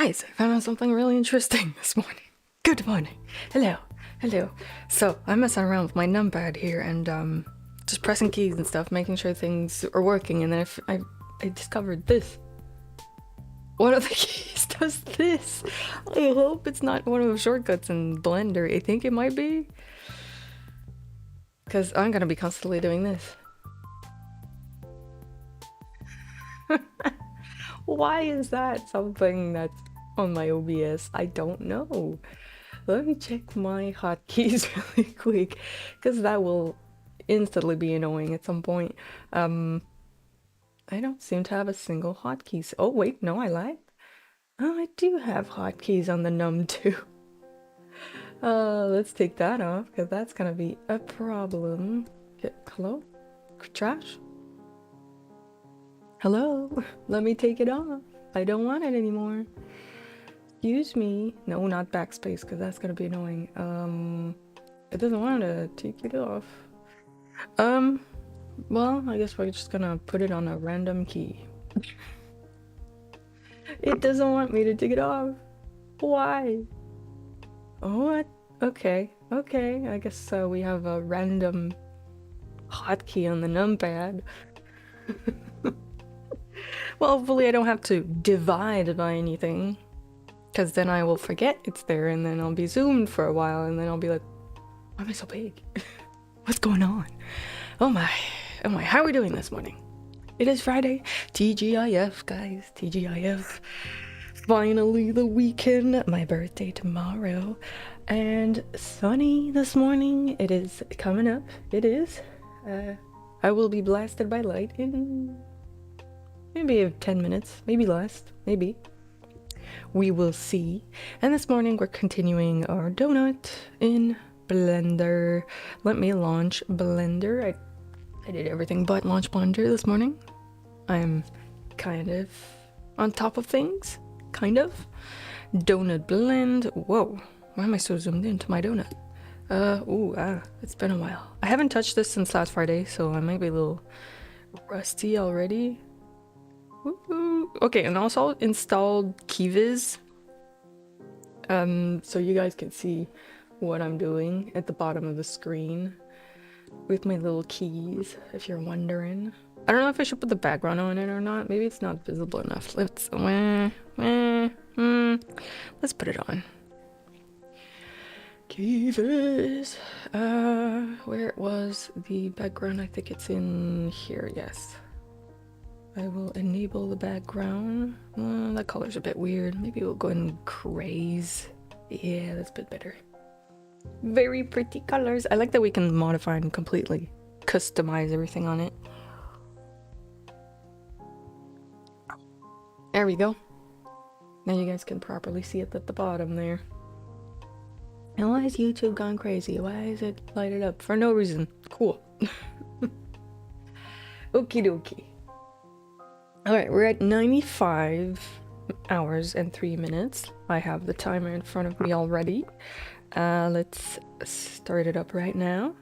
Guys, I found out something really interesting this morning. Good morning. Hello. Hello. So, I'm messing around with my numpad here and just pressing keys and stuff, making sure things are working, and then I discovered this. One of the keys does this. I hope it's not one of the shortcuts in Blender. I think it might be. Because I'm gonna be constantly doing this. Why is that something that's on my OBS? I don't know. Let me check my hotkeys really quick, because that will instantly be annoying at some point. I don't seem to have a single hotkey. Oh wait, no, I lied. Oh, I do have hotkeys on the num2. Let's take that off, because that's gonna be a problem. Hello? Trash? Hello? Let me take it off. I don't want it anymore. Excuse me. No, not backspace, because that's gonna be annoying. It doesn't want to take it off. Well, I guess we're just gonna put it on a random key. It doesn't want me to take it off. Why? What? Okay, okay. I guess we have a random hotkey on the numpad. Well, hopefully I don't have to divide by anything, because then I will forget it's there, and then I'll be zoomed for a while, and then I'll be like, why am I so big? What's going on? Oh my, how are we doing this morning? It is Friday, TGIF, guys, TGIF. Finally the weekend, my birthday tomorrow, and sunny this morning. It is coming up, it is. I will be blasted by light in maybe 10 minutes, maybe less, maybe. We will see. And this morning we're continuing our donut in Blender. Let me launch Blender. I did everything but launch Blender this morning. I'm kind of on top of things. Kind of. Donut blend. Whoa. Why am I so zoomed into my donut? It's been a while. I haven't touched this since last Friday, so I might be a little rusty already. Okay, and also installed Keyviz. So you guys can see what I'm doing at the bottom of the screen with my little keys, if you're wondering. I don't know if I should put the background on it or not. Maybe it's not visible enough. Let's put it on. Keyviz. Where was the background? I think it's in here, yes. I will enable the background. That color's a bit weird. Maybe we'll go and craze. Yeah, that's a bit better. Very pretty colors. I like that we can modify and completely customize everything on it. There we go. Now you guys can properly see it at the bottom there. And why is YouTube gone crazy? Why is it lighted up? For no reason. Cool. Okie dokie. Alright, we're at 95 hours and 3 minutes. I have the timer in front of me already. Let's start it up right now.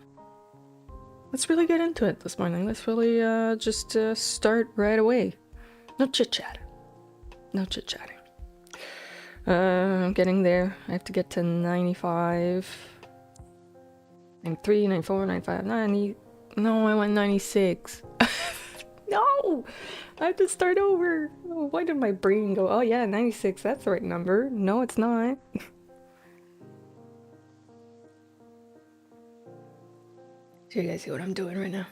Let's really get into it this morning. Let's really just start right away. No chit-chat. No chit-chatting. I'm getting there. I have to get to 95. 93, 94, 95, 90. No, I went 96. No! I have to start over. Oh, why did my brain go, oh yeah, 96, that's the right number. No, it's not. So you guys see what I'm doing right now?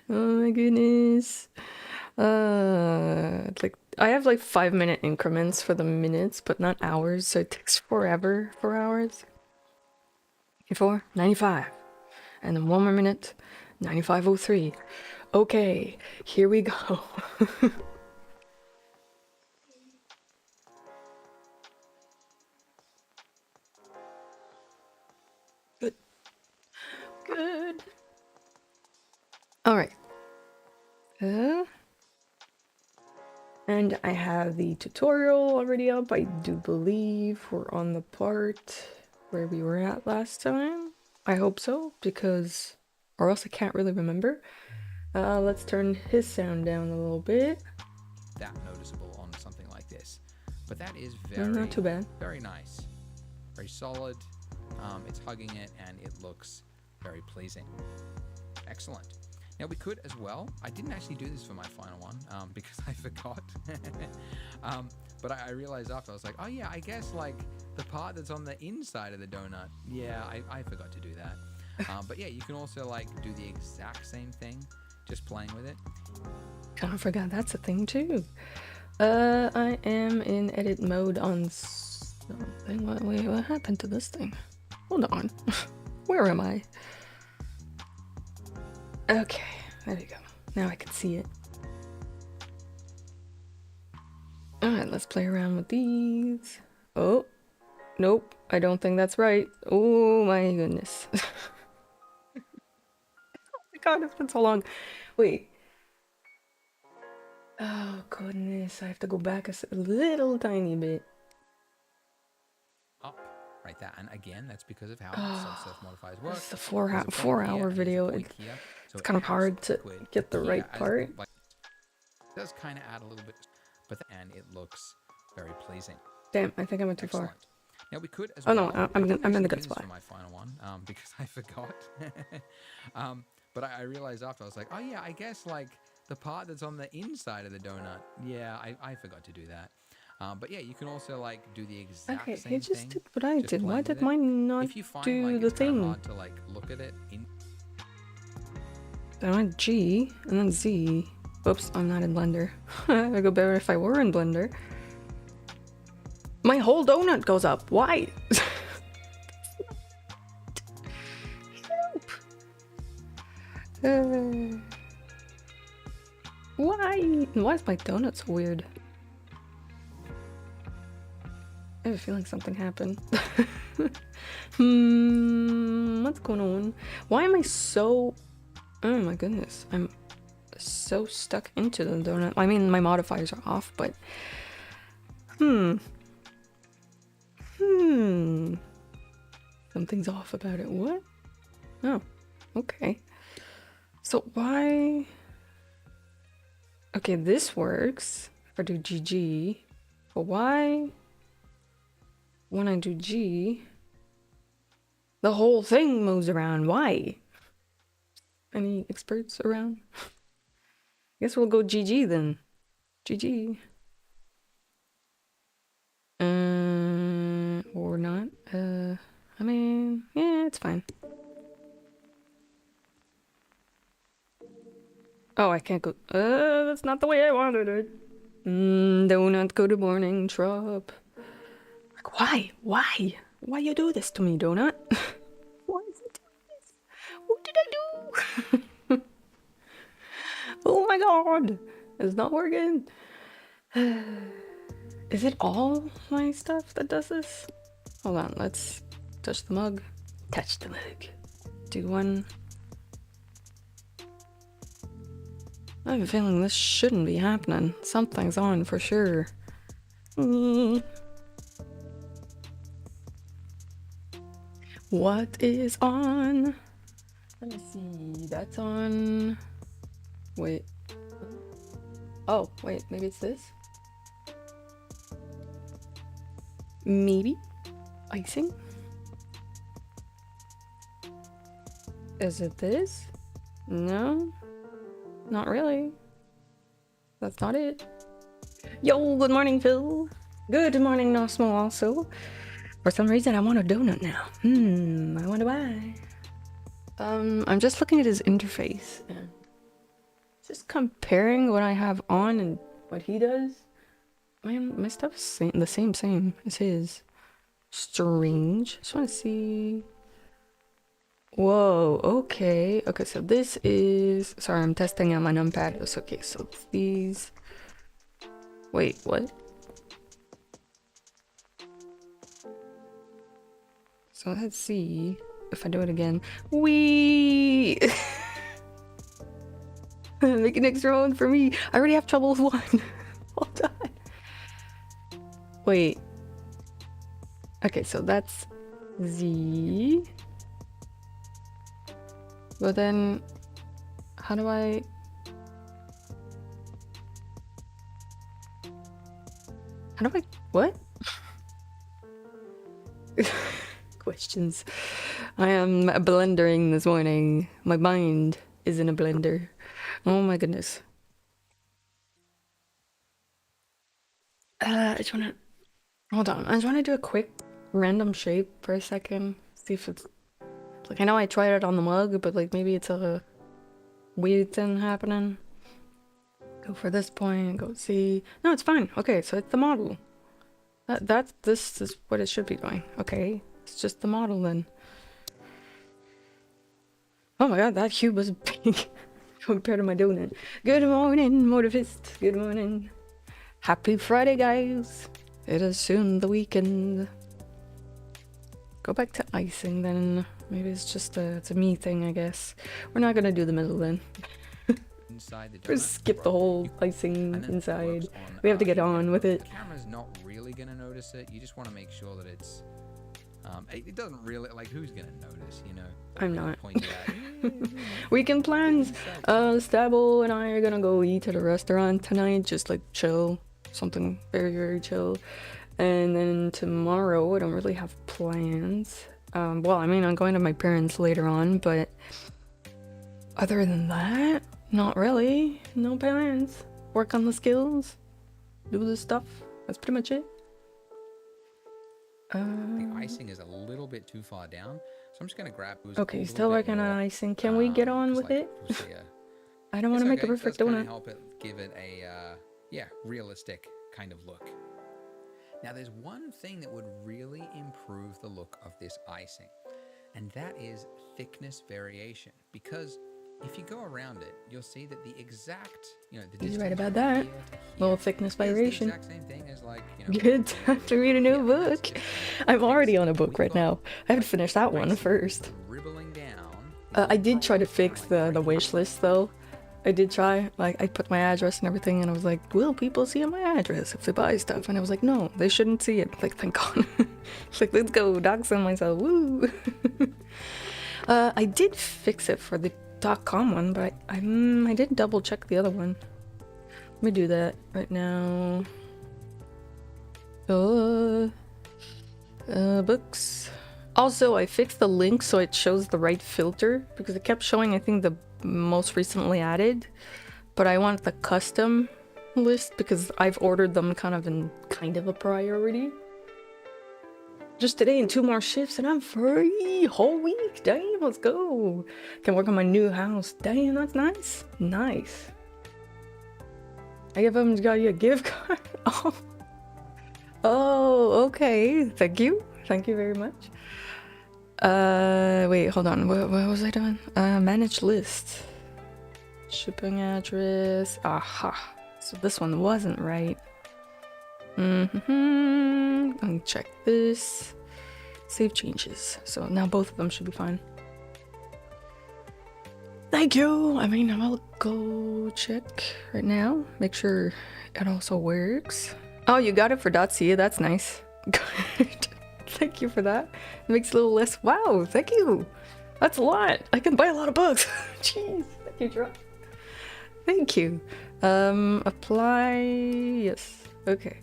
Oh my goodness. Like, I have like 5-minute increments for the minutes, but not hours, so it takes forever. 4 hours. 94, 95. And then 1 more minute, 95:03. Okay, here we go. Good. Good. Alright. And I have the tutorial already up. I do believe we're on the part where we were at last time. I hope so, because... or else I can't really remember. Let's turn his sound down a little bit. That noticeable on something like this. But that is Not too bad. very nice. Very solid. It's hugging it and it looks very pleasing. Excellent. Now we could as well, I didn't actually do this for my final one because I forgot. But I realized after, I was like, oh yeah, I guess like the part that's on the inside of the donut, yeah, I forgot to do that. But yeah, you can also like do the exact same thing, just playing with it. Kind of forgot that's a thing too. I am in edit mode on something. Wait, what happened to this thing? Hold on. Where am I? Okay, there we go. Now I can see it. Alright, let's play around with these. Oh, nope, I don't think that's right. Oh my goodness. Oh my god, it's been so long. Wait. Oh goodness, I have to go back a little tiny bit. Up, right there. And again, that's because of how self modifiers work. It's a four-hour video. It's kind of hard to get the right part. It does kind of add a little bit, and it looks very pleasing. Damn, I think I went too far. Now we could as oh well. No, I'm in the good spot. For my final one, because I forgot. But I realized after, I was like, oh yeah, I guess like the part that's on the inside of the donut, yeah, I forgot to do that. But yeah, you can also like do the exact same thing. Okay, he just did what I did. Why did mine not do the thing? Hard to like look at it. I went G and then Z. Oops, I'm not in Blender. It'd go better if I were in Blender. My whole donut goes up. Why? Why? Why is my donut so weird? I have a feeling something happened. What's going on? Why am I so... Oh my goodness. I'm so stuck into the donut. I mean, my modifiers are off, but... Something's off about it. What? Oh, okay. So why... Okay, this works if I do GG. But why... When I do G... The whole thing moves around. Why? Any experts around? Guess we'll go GG then. GG. Or not. I mean, yeah, it's fine. Oh, I can't go. That's not the way I wanted it. Donut, good morning, Trop. Like, why? Why? Why you do this to me, Donut? Why is it doing this? What did I do? Oh my god! It's not working. Is it all my stuff that does this? Hold on, let's touch the mug. Touch the mug. Do one. I have a feeling this shouldn't be happening. Something's on for sure. What is on? Let me see. That's on. Wait. Oh, wait. Maybe it's this? Maybe? Icing? Is it this? No? Not really. That's not it. Yo, good morning, Phil. Good morning, Nosmo also. For some reason, I want a donut now. I wonder why. I'm just looking at his interface and just comparing what I have on and what he does. Man, my stuff's the same as his. Strange. Just want to see. Whoa, okay. Okay, so this is... Sorry, I'm testing on my numpad. It's okay, so these... Wait, what? So let's see if I do it again. Wee! Make an extra one for me. I already have trouble with one. Hold on. Wait. Okay, so that's Z. But then, how do I... What? Questions. I am blendering this morning. My mind is in a blender. Oh my goodness. I just wanna hold on. I just wanna do a quick random shape for a second. See if it's like, I know I tried it on the mug, but like maybe it's a weird thing happening. Go for this point, go see. No, it's fine. Okay, so it's the model. This is what it should be doing. Okay, it's just the model then. Oh my god, that cube was big compared to my donut. Good morning, Motivist. Good morning. Happy Friday, guys. It is soon the weekend. Go back to icing then. Maybe it's just it's a me thing, I guess. We're not gonna do the middle then. Inside the donut. Just skip the whole icing And then it inside. works on, We have to get you know, on with it. The camera's not really gonna notice it. You just want to make sure that it's. It doesn't really, like, who's gonna notice, you know? I'm not. Point it out. Weekend plans. Stabble and I are gonna go eat at a restaurant tonight. Just like chill. Something very, very chill. And then tomorrow, I don't really have plans. Well, I mean, I'm going to my parents later on, but other than that, not really. No plans. Work on the skills. Do the stuff. That's pretty much it. The icing is a little bit too far down, so I'm just gonna grab. Okay, still working on icing. Can we get on with it? I don't want to make a perfect donut. Help it give it a realistic kind of look. Now, there's one thing that would really improve the look of this icing, and that is thickness variation. Because if you go around it, you'll see that the exact, the He's right distance about from that. here to here Little thickness is the variation. exact same thing as, like, Good time to read a new yeah, book. it's I'm already on a book we've right got now. I haven't finished that one racing first. dribbling down. I did try to fix the wish list though. I did try. Like, I put my address and everything, and I was like, will people see my address if they buy stuff? And I was like, no, they shouldn't see it. Like, thank God. It's like, let's go doxing myself. Woo! I did fix it for the .com one, but I didn't double check the other one. Let me do that right now. Books. Also, I fixed the link so it shows the right filter, because it kept showing, I think, the most recently added, but I want the custom list because I've ordered them kind of in a priority. Just today and 2 more shifts and I'm free whole week. Damn, let's go. Can work on my new house. Damn, that's nice. Nice. I give them got you a gift card. Oh, okay. Thank you. Thank you very much. Wait, hold on. What was I doing? Manage list. Shipping address. Aha. So this one wasn't right. Let me check this. Save changes. So now both of them should be fine. Thank you. I mean, I'll go check right now. Make sure it also works. Oh, you got it for .ca. That's nice. Good. Thank you for that. It makes it a little less. Wow, thank you. That's a lot. I can buy a lot of books. Jeez, thank you, Drop. Thank you. Apply. Yes. Okay.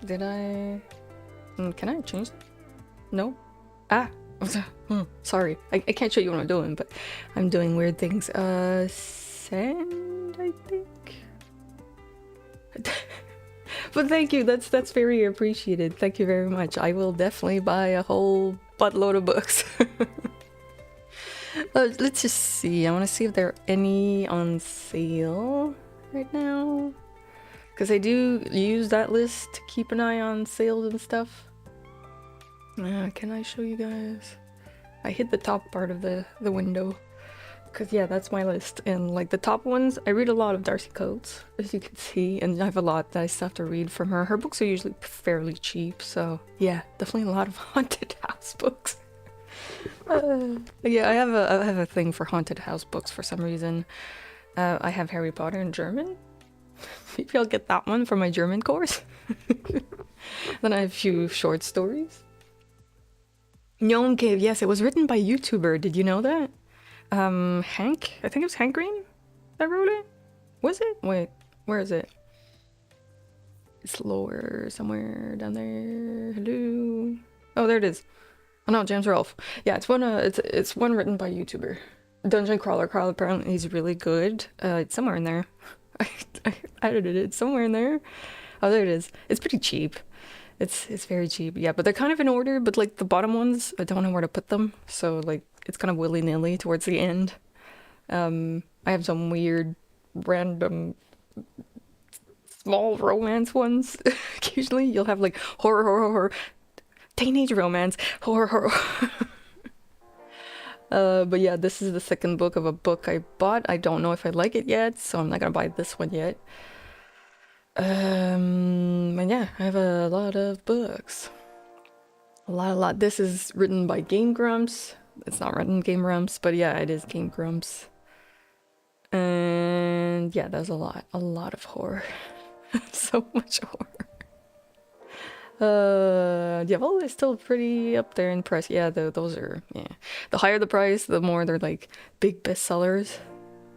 Did I? Can I change that? No. Ah. Sorry. I can't show you what I'm doing, but I'm doing weird things. Send, I think. But thank you, that's very appreciated. Thank you very much. I will definitely buy a whole buttload of books. Let's just see. I want to see if there are any on sale right now, because I do use that list to keep an eye on sales and stuff. Can I show you guys? I hit the top part of the window. Because, yeah, that's my list. And, like, the top ones, I read a lot of Darcy Coates, as you can see. And I have a lot that I still have to read from her. Her books are usually fairly cheap. So, yeah, definitely a lot of haunted house books. Yeah, I have a thing for haunted house books for some reason. I have Harry Potter in German. Maybe I'll get that one for my German course. Then I have a few short stories. Gnome Cave, yes, it was written by a YouTuber. Did you know that? Hank? I think it was Hank Green that wrote it? Was it? Wait. Where is it? It's lower somewhere down there. Hello. Oh, there it is. Oh no, James Rolfe. Yeah, it's one. It's one written by a YouTuber. Dungeon Crawler Carl. Apparently, he's really good. It's somewhere in there. I edited it. It's somewhere in there. Oh, there it is. It's pretty cheap. It's very cheap. Yeah, but they're kind of in order. But like the bottom ones, I don't know where to put them. So like it's kind of willy nilly towards the end. I have some weird, random, small romance ones. Occasionally, you'll have like horror, teenage romance, horror. But yeah, this is the second book of a book I bought. I don't know if I like it yet, so I'm not gonna buy this one yet. And yeah, I have a lot of books. A lot. This is written by Game Grumps. It's not written Game Grumps, but yeah, it is Game Grumps. And yeah, there's a lot of horror. So much horror. Yeah, well, they're still pretty up there in price. Yeah, those are, yeah. The higher the price, the more they're like big bestsellers.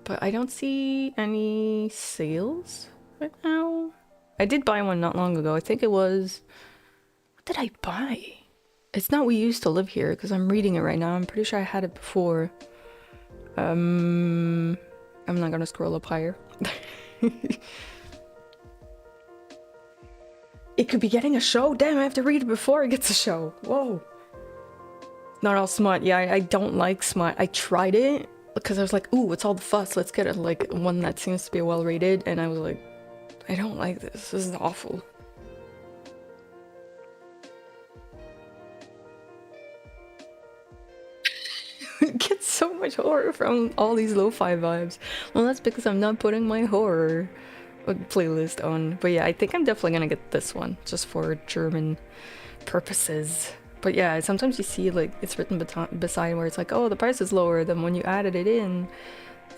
But I don't see any sales right now. I did buy one not long ago. I think it was, what did I buy? It's not We Used to Live Here, because I'm reading it right now. I'm pretty sure I had it before. I'm not gonna scroll up higher. It could be getting a show. Damn, I have to read it before it gets a show. Whoa. Not all smut. Yeah, I don't like smut. I tried it because I was like, ooh, what's all the fuss? Let's get it like one that seems to be well rated. And I was like, I don't like this. This is awful. Get so much horror from all these lo-fi vibes. Well, that's because I'm not putting my horror playlist on. But yeah, I think I'm definitely gonna get this one just for German purposes. But yeah, sometimes you see like it's written beside where it's like, oh, the price is lower than when you added it in.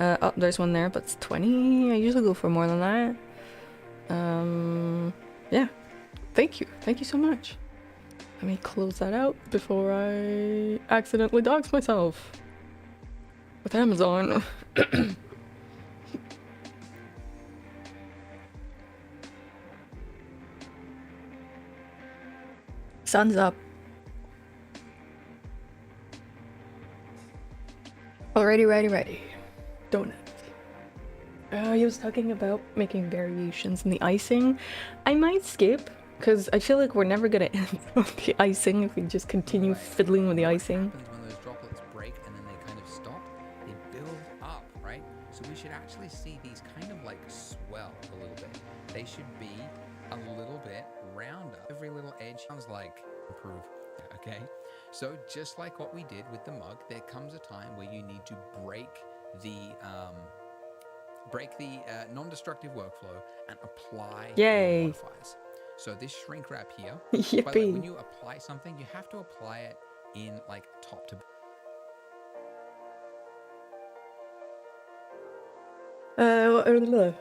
Oh, there's one there, but it's 20. I usually go for more than that. Yeah, thank you so much. Let me close that out before I accidentally dox myself with Amazon. Sun's up. Alrighty, ready. Donut. He was talking about making variations in the icing. I might skip, because I feel like we're never gonna end on the icing if we just continue fiddling with the icing. What happens when those droplets break and then they kind of stop? They build up, right? So we should actually see these kind of like swell a little bit. They should be a little bit rounder. Every little edge sounds like improve, okay? So just like what we did with the mug, there comes a time where you need to break the non-destructive workflow and apply your modifiers. So this shrink wrap here, Yippee. by the way, when you apply something, you have to apply it in like top to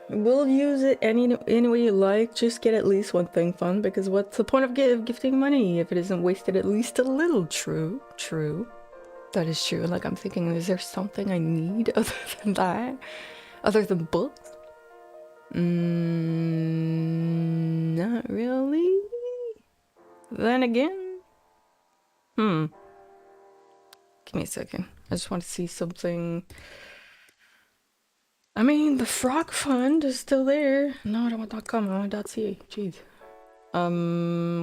we'll use it any way you like. Just get at least one thing fun, because what's the point of gifting money if it isn't wasted at least a little? True. That is true. Like, I'm thinking, is there something I need other than that? Other than books? Not really. Then again, give me a second. I just want to see something. I mean, the Frog Fund is still there. No, I don't want .com. I want .ca. Jeez.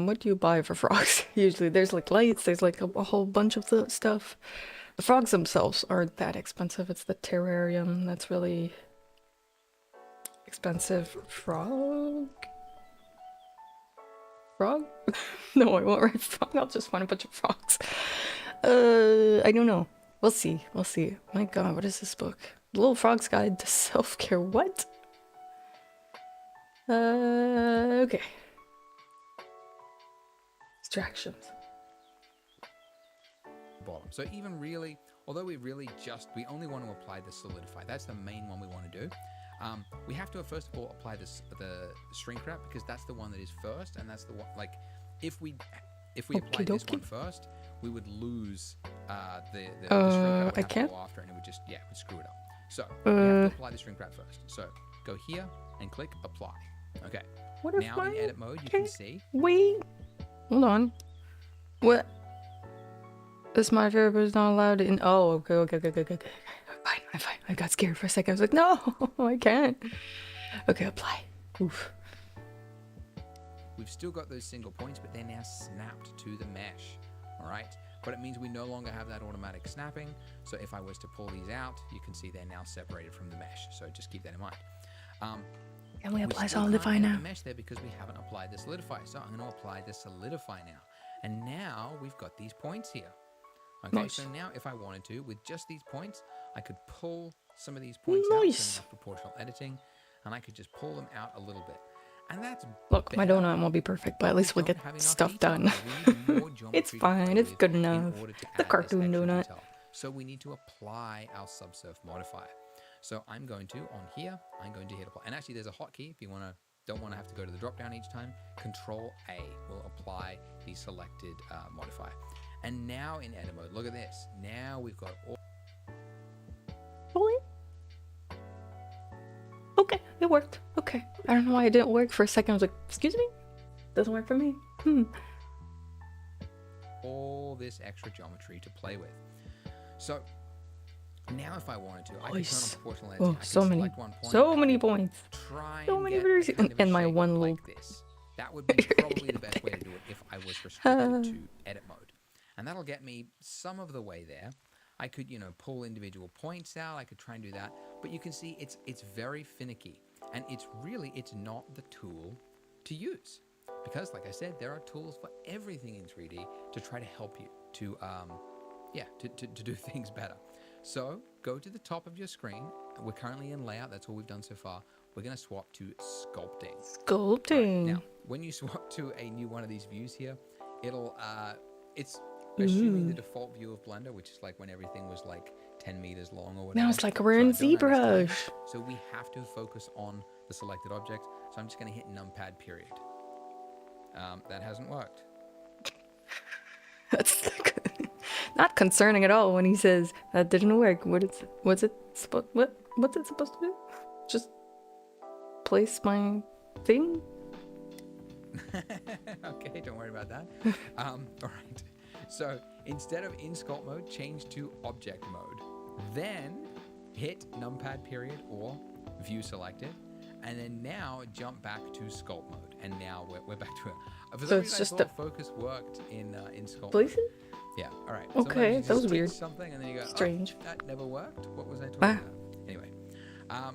What do you buy for frogs? Usually there's like lights, there's like a whole bunch of the stuff. The frogs themselves aren't that expensive. It's the terrarium that's really expensive. Frog? No, I won't write frog. I'll just find a bunch of frogs. I don't know. We'll see. My god, what is this book? Little Frog's Guide to Self-Care. What? Okay. Distractions. bottom. So even really, although we only want to apply the solidify, that's the main one we want to do. We have to first of all apply the shrink wrap, because that's the one that is first, and that's the one, like, if we apply this one first, we would lose the shrink wrap would have to go after, and it would just, would screw it up. So we have to apply the shrink wrap first. So go here, and click apply. Okay. What if Now in my... edit mode, you okay. can see. Wait. Hold on. What? This my variable is not allowed in... Oh, okay. Fine, I'm fine. I got scared for a second. I was like, no, I can't. Okay, apply. Oof. We've still got those single points, but they're now snapped to the mesh. All right. But it means we no longer have that automatic snapping. So if I was to pull these out, you can see they're now separated from the mesh. So just keep that in mind. Can we apply still solidify can't get now? the mesh there because we haven't applied the solidify. So I'm going to apply the solidify now. And now we've got these points here. Okay, Nice. so now if I wanted to, with just these points, I could pull some of these points Nice. out from proportional editing, and I could just pull them out a little bit. And that's Look, my better. donut won't be perfect, but at least we'll Don't get have enough stuff detail. done. We need more geometry It's to fine, play it's with good in enough. order to The add this cartoon extra donut. detail. So we need to apply our subsurf modifier. So I'm going to, on here, I'm going to hit apply. And actually there's a hotkey if you don't want to have to go to the drop down each time. Control A will apply the selected modifier. And now in edit mode, look at this. Now we've got all Okay, it worked. Okay. I don't know why it didn't work for a second. I was like, excuse me? Doesn't work for me. this extra geometry to play with. So now if I wanted to, I could turn on Nice. proportional editing. Oh, I could so many. select one point, So I many could points. Try So and many get versions. a kind of a And my shape one like little... this. That would be probably the best way to do it if I was restricted to edit mode. And that'll get me some of the way there. I could, pull individual points out. I could try and do that. But you can see it's very finicky. And it's not the tool to use. Because, like I said, there are tools for everything in 3D to try to help you to do things better. So go to the top of your screen. We're currently in layout. That's all we've done so far. We're going to swap to sculpting. Sculpting. Now, when you swap to a new one of these views here, it's assuming the default view of Blender, which is like when everything was like 10 meters long or whatever. Now it's like we're So in I don't understand. ZBrush. So we have to focus on the selected object. So I'm just going to hit numpad period. That hasn't worked. That's not concerning at all when he says that didn't work. What's it supposed to do? Just place my thing? Okay, don't worry about that. All right. So instead of in sculpt mode, change to object mode. Then hit numpad period or view selected. And then now jump back to sculpt mode. And now we're back to it. For some reason, I thought focus worked in sculpt Place mode. it? Yeah, all right. Okay, Sometimes you that was just weird. click something and then you go, Strange. Oh, that never worked. What was I talking Ah. about? Anyway.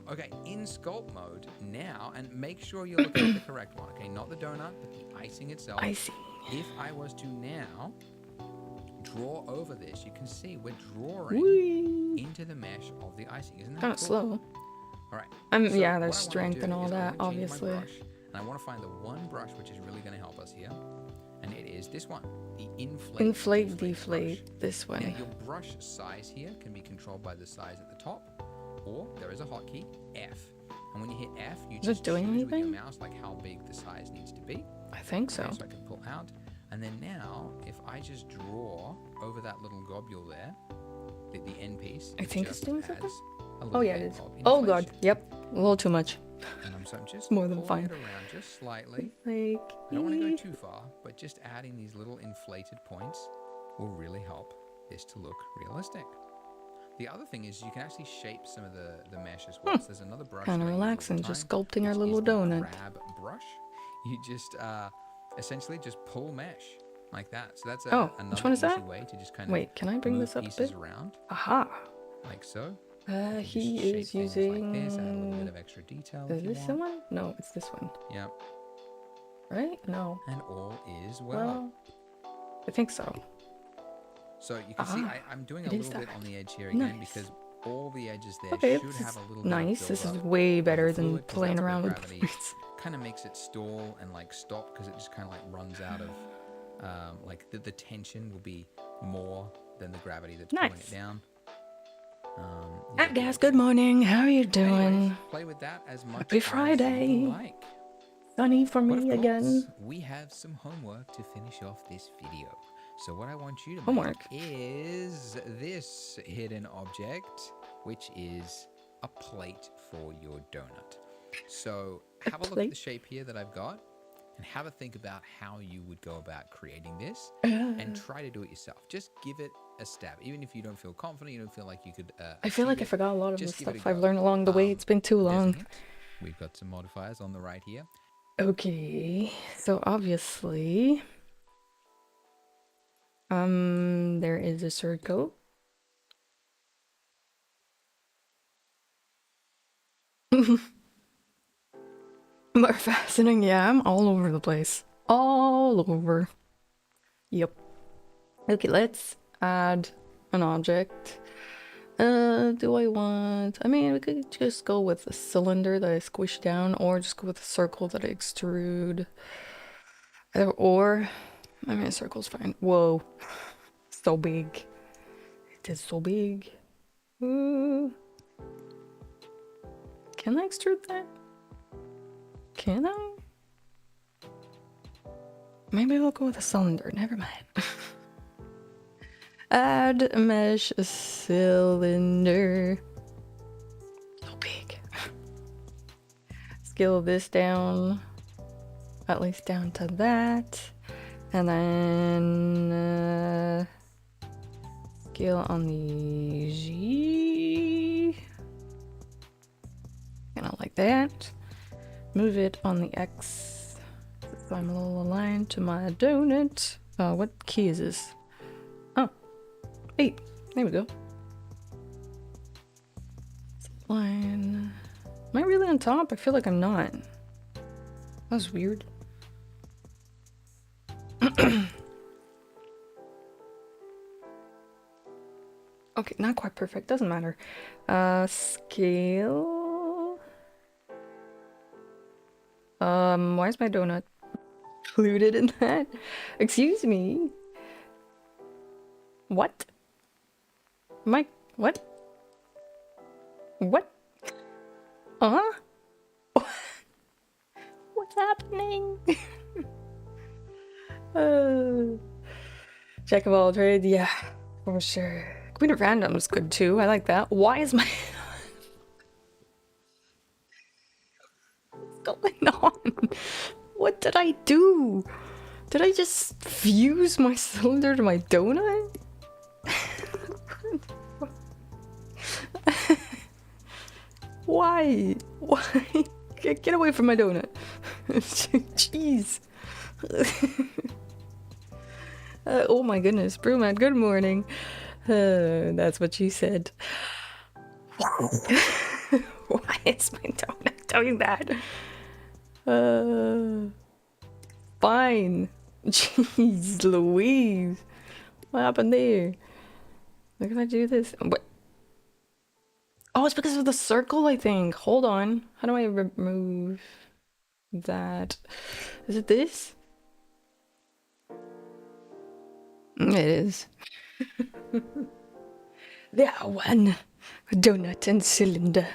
Okay, in sculpt mode now, and make sure you're looking at the correct one. Okay, not the donut, but the icing itself. I see. If I was to now draw over this, you can see we're drawing Whee! into the mesh of the icing. Isn't that Kind of cool? slow. All right. Yeah, So what I there's wanna strength do and all is I that, wanna change my obviously. brush, and I want to find the one brush which is really going to help us here, and it is this one, the Inflate, brush. deflate, this Now, way. your brush size here can be controlled by the size at the top, or there is a hotkey, F. And when you hit F, you Is it just doing choose with your anything? mouse like how big the size needs to be. I think so. Okay, so I can pull out. And then now, if I just draw over that little globule there, the end piece, I it think it's just doing adds something. a little Oh yeah, bit it is. of Oh god, inflation. yep, a little too much. And I'm just More than pulling fine. it around just slightly. Like, I don't want to go too far, but just adding these little inflated points will really help this to look realistic. The other thing is you can actually shape some of the mesh as well. So there's another brush. kind that of I use all the relaxing, just time, sculpting our which little is the donut. grab brush. You just essentially just pull mesh like that. So that's Oh, another which one is easy that? way to just kind of Wait, can I bring move this up a pieces bit? around Aha. like so. You can He just shape is things using. like this, add a little bit of extra detail if Is you this the want. one? No, it's this one. Yep. Right? No. And all is well. I think so. So you can see Ah, I'm doing a it is little bit that. on the edge here again Nice. because all the edges there Okay, should this have is a little nice. bit of This is buildup way of better the than fluid, 'cause playing that's where around with gravity points. kind of makes it stall and like stop because it just kind of like runs out of like the tension will be more than the gravity that's pulling Nice. it down. Ah, guys, good morning. How are you doing? Anyways, play with that as much Happy as you Friday. like. Sunny for But of me again. course, we have some homework to finish off this video. So what I want you to Homework. make is this hidden object, which is a plate for your donut. So have a look at plate? the shape here that I've got and have a think about how you would go about creating this and try to do it yourself. Just give it a stab. Even if you don't feel confident, you don't feel like you could I feel achieve like I it, forgot a lot of the just give it a stuff I've go. learned along the way. It's been too There's a long. hint. We've got some modifiers on the right here. Okay, so obviously, there is a circle. More fascinating, yeah, I'm all over the place. All over. Yep. Okay, let's add an object. Do I want... I mean, we could just go with a cylinder that I squish down, or just go with a circle that I extrude. Either or. I mean, a circle's fine. Whoa. So big. It is so big. Ooh. Can I extrude that? Can I? Maybe we'll go with a cylinder. Never mind. Add a mesh cylinder. So big. Scale this down. At least down to that. And then scale on the G. Kind of like that. Move it on the X. So I'm a little aligned to my donut. What key is this? Oh, 8. There we go. Line. Am I really on top? I feel like I'm not. That was weird. Okay, not quite perfect. Doesn't matter. Scale. Why is my donut included in that? Excuse me. What? What? What? Huh? What's happening? Jack of all trades, yeah, for sure. Queen of Random is good too. I like that. Why is my... What's going on? What did I do? Did I just fuse my cylinder to my donut? Why? Why? Get away from my donut. Jeez. Oh my goodness, Brewman, good morning. That's what she said. Why is my donut doing that? Fine. Jeez Louise. What happened there? How can I do this? What? Oh, it's because of the circle, I think. Hold on. How do I remove that? Is it this? It is. That one. Donut and cylinder.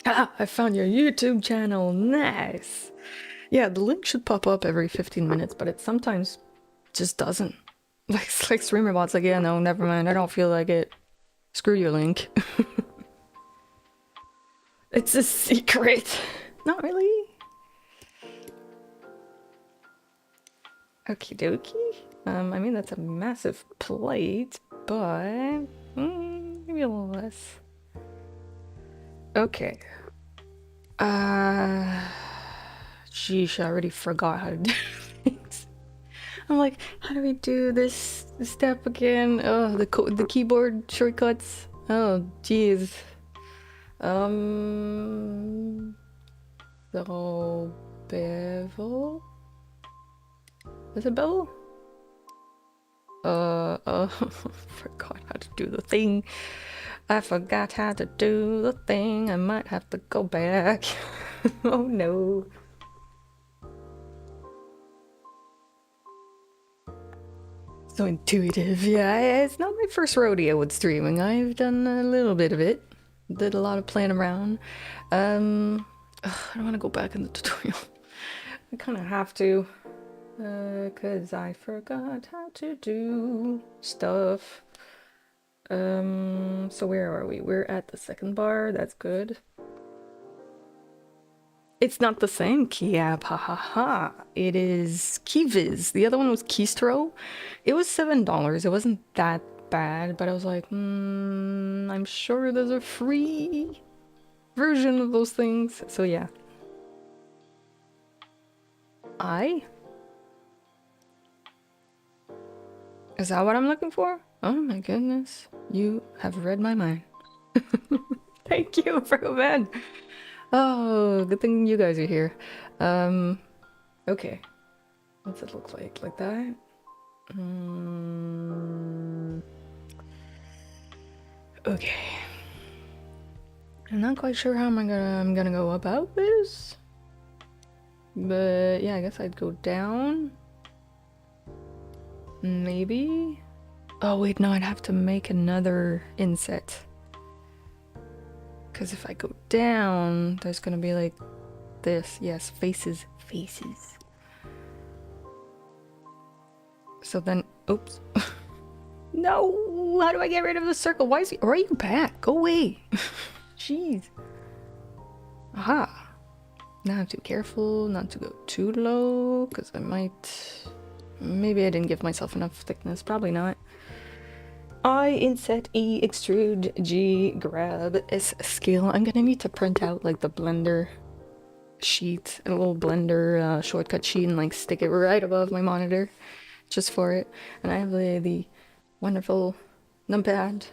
Ah, I found your YouTube channel. Nice. Yeah, the link should pop up every 15 minutes, but it sometimes just doesn't. Like StreamerBot's like, yeah, no, never mind. I don't feel like it. Screw your link. It's a secret. Not really. Okie dokie. I mean, that's a massive plate, but maybe a little less. Okay. Sheesh, I already forgot how to do things. I'm like, how do we do this step again? Oh, the keyboard shortcuts. Oh, jeez. So bevel. Is it bevel? Forgot how to do the thing. I forgot how to do the thing. I might have to go back. Oh no. So intuitive. Yeah, it's not my first rodeo with streaming. I've done a little bit of it. Did a lot of playing around. I don't want to go back in the tutorial. I kind of have to. Cause I forgot how to do stuff. So where are we? We're at the second bar. That's good. It's not the same key app, ha ha ha. It is Keyviz. The other one was Keystro. It was $7. It wasn't that bad, but I was like, I'm sure there's a free version of those things. So yeah. Is that what I'm looking for? Oh my goodness. You have read my mind. Thank you for coming. Oh, good thing you guys are here. Okay. What's it look like? Like that? Okay. I'm not quite sure how I'm gonna go about this. But yeah, I guess I'd go down. Maybe? Oh wait, no, I'd have to make another inset. Because if I go down, there's gonna be like this. Yes, faces. So then, oops. No, how do I get rid of the circle? Why are you back? Go away. Jeez. Aha. Now I have to be careful not to go too low, because I might... Maybe I didn't give myself enough thickness. Probably not. I inset E, extrude G, grab S scale. I'm gonna need to print out like the blender sheet, a little blender shortcut sheet, and like stick it right above my monitor just for it. And I have the wonderful numpad,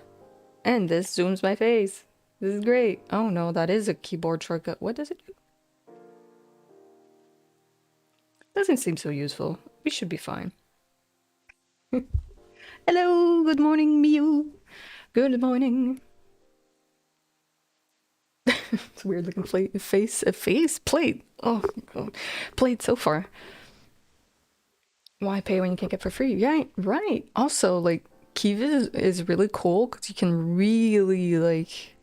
and this zooms my face. This is great. Oh no, that is a keyboard shortcut. What does it do? Doesn't seem so useful. We should be fine. Hello, good morning, Miu. Good morning. It's a weird looking face plate. Oh god, plate so far. Why pay when you can't get for free? Yeah, right. Also, like Keyviz is really cool because you can really like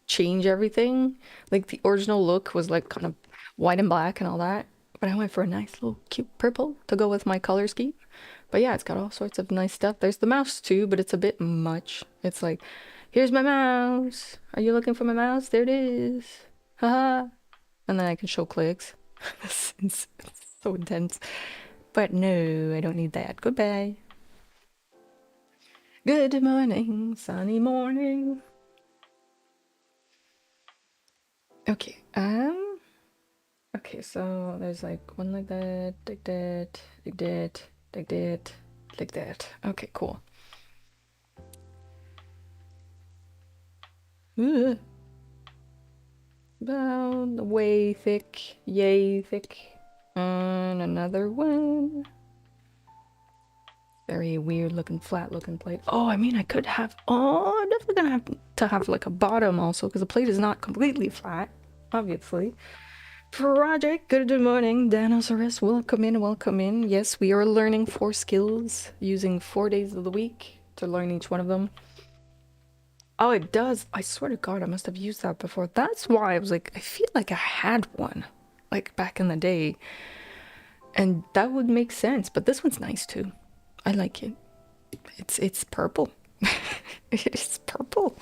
change everything. Like the original look was like kind of white and black and all that, but I went for a nice little cute purple to go with my color scheme. But yeah, it's got all sorts of nice stuff. There's the mouse too, but it's a bit much. It's like, here's my mouse. Are you looking for my mouse? There it is. Haha. And then I can show clicks. It's so intense. But no, I don't need that. Goodbye. Good morning, sunny morning. Okay, okay, so there's like one like that, like that, like that, like that, like that. Okay, cool. About way thick, yay thick. And another one. Very weird looking, flat looking plate. Oh, I mean, I could have. Oh, I'm definitely gonna have to have like a bottom also, because the plate is not completely flat, obviously. Project, good morning, Danosaurus. Welcome in, welcome in. Yes, we are learning 4 skills using 4 days of the week to learn each one of them. Oh, it does. I swear to God, I must have used that before. That's why I was like, I feel like I had one, like back in the day. And that would make sense, but this one's nice too. I like it. It's purple. It's purple.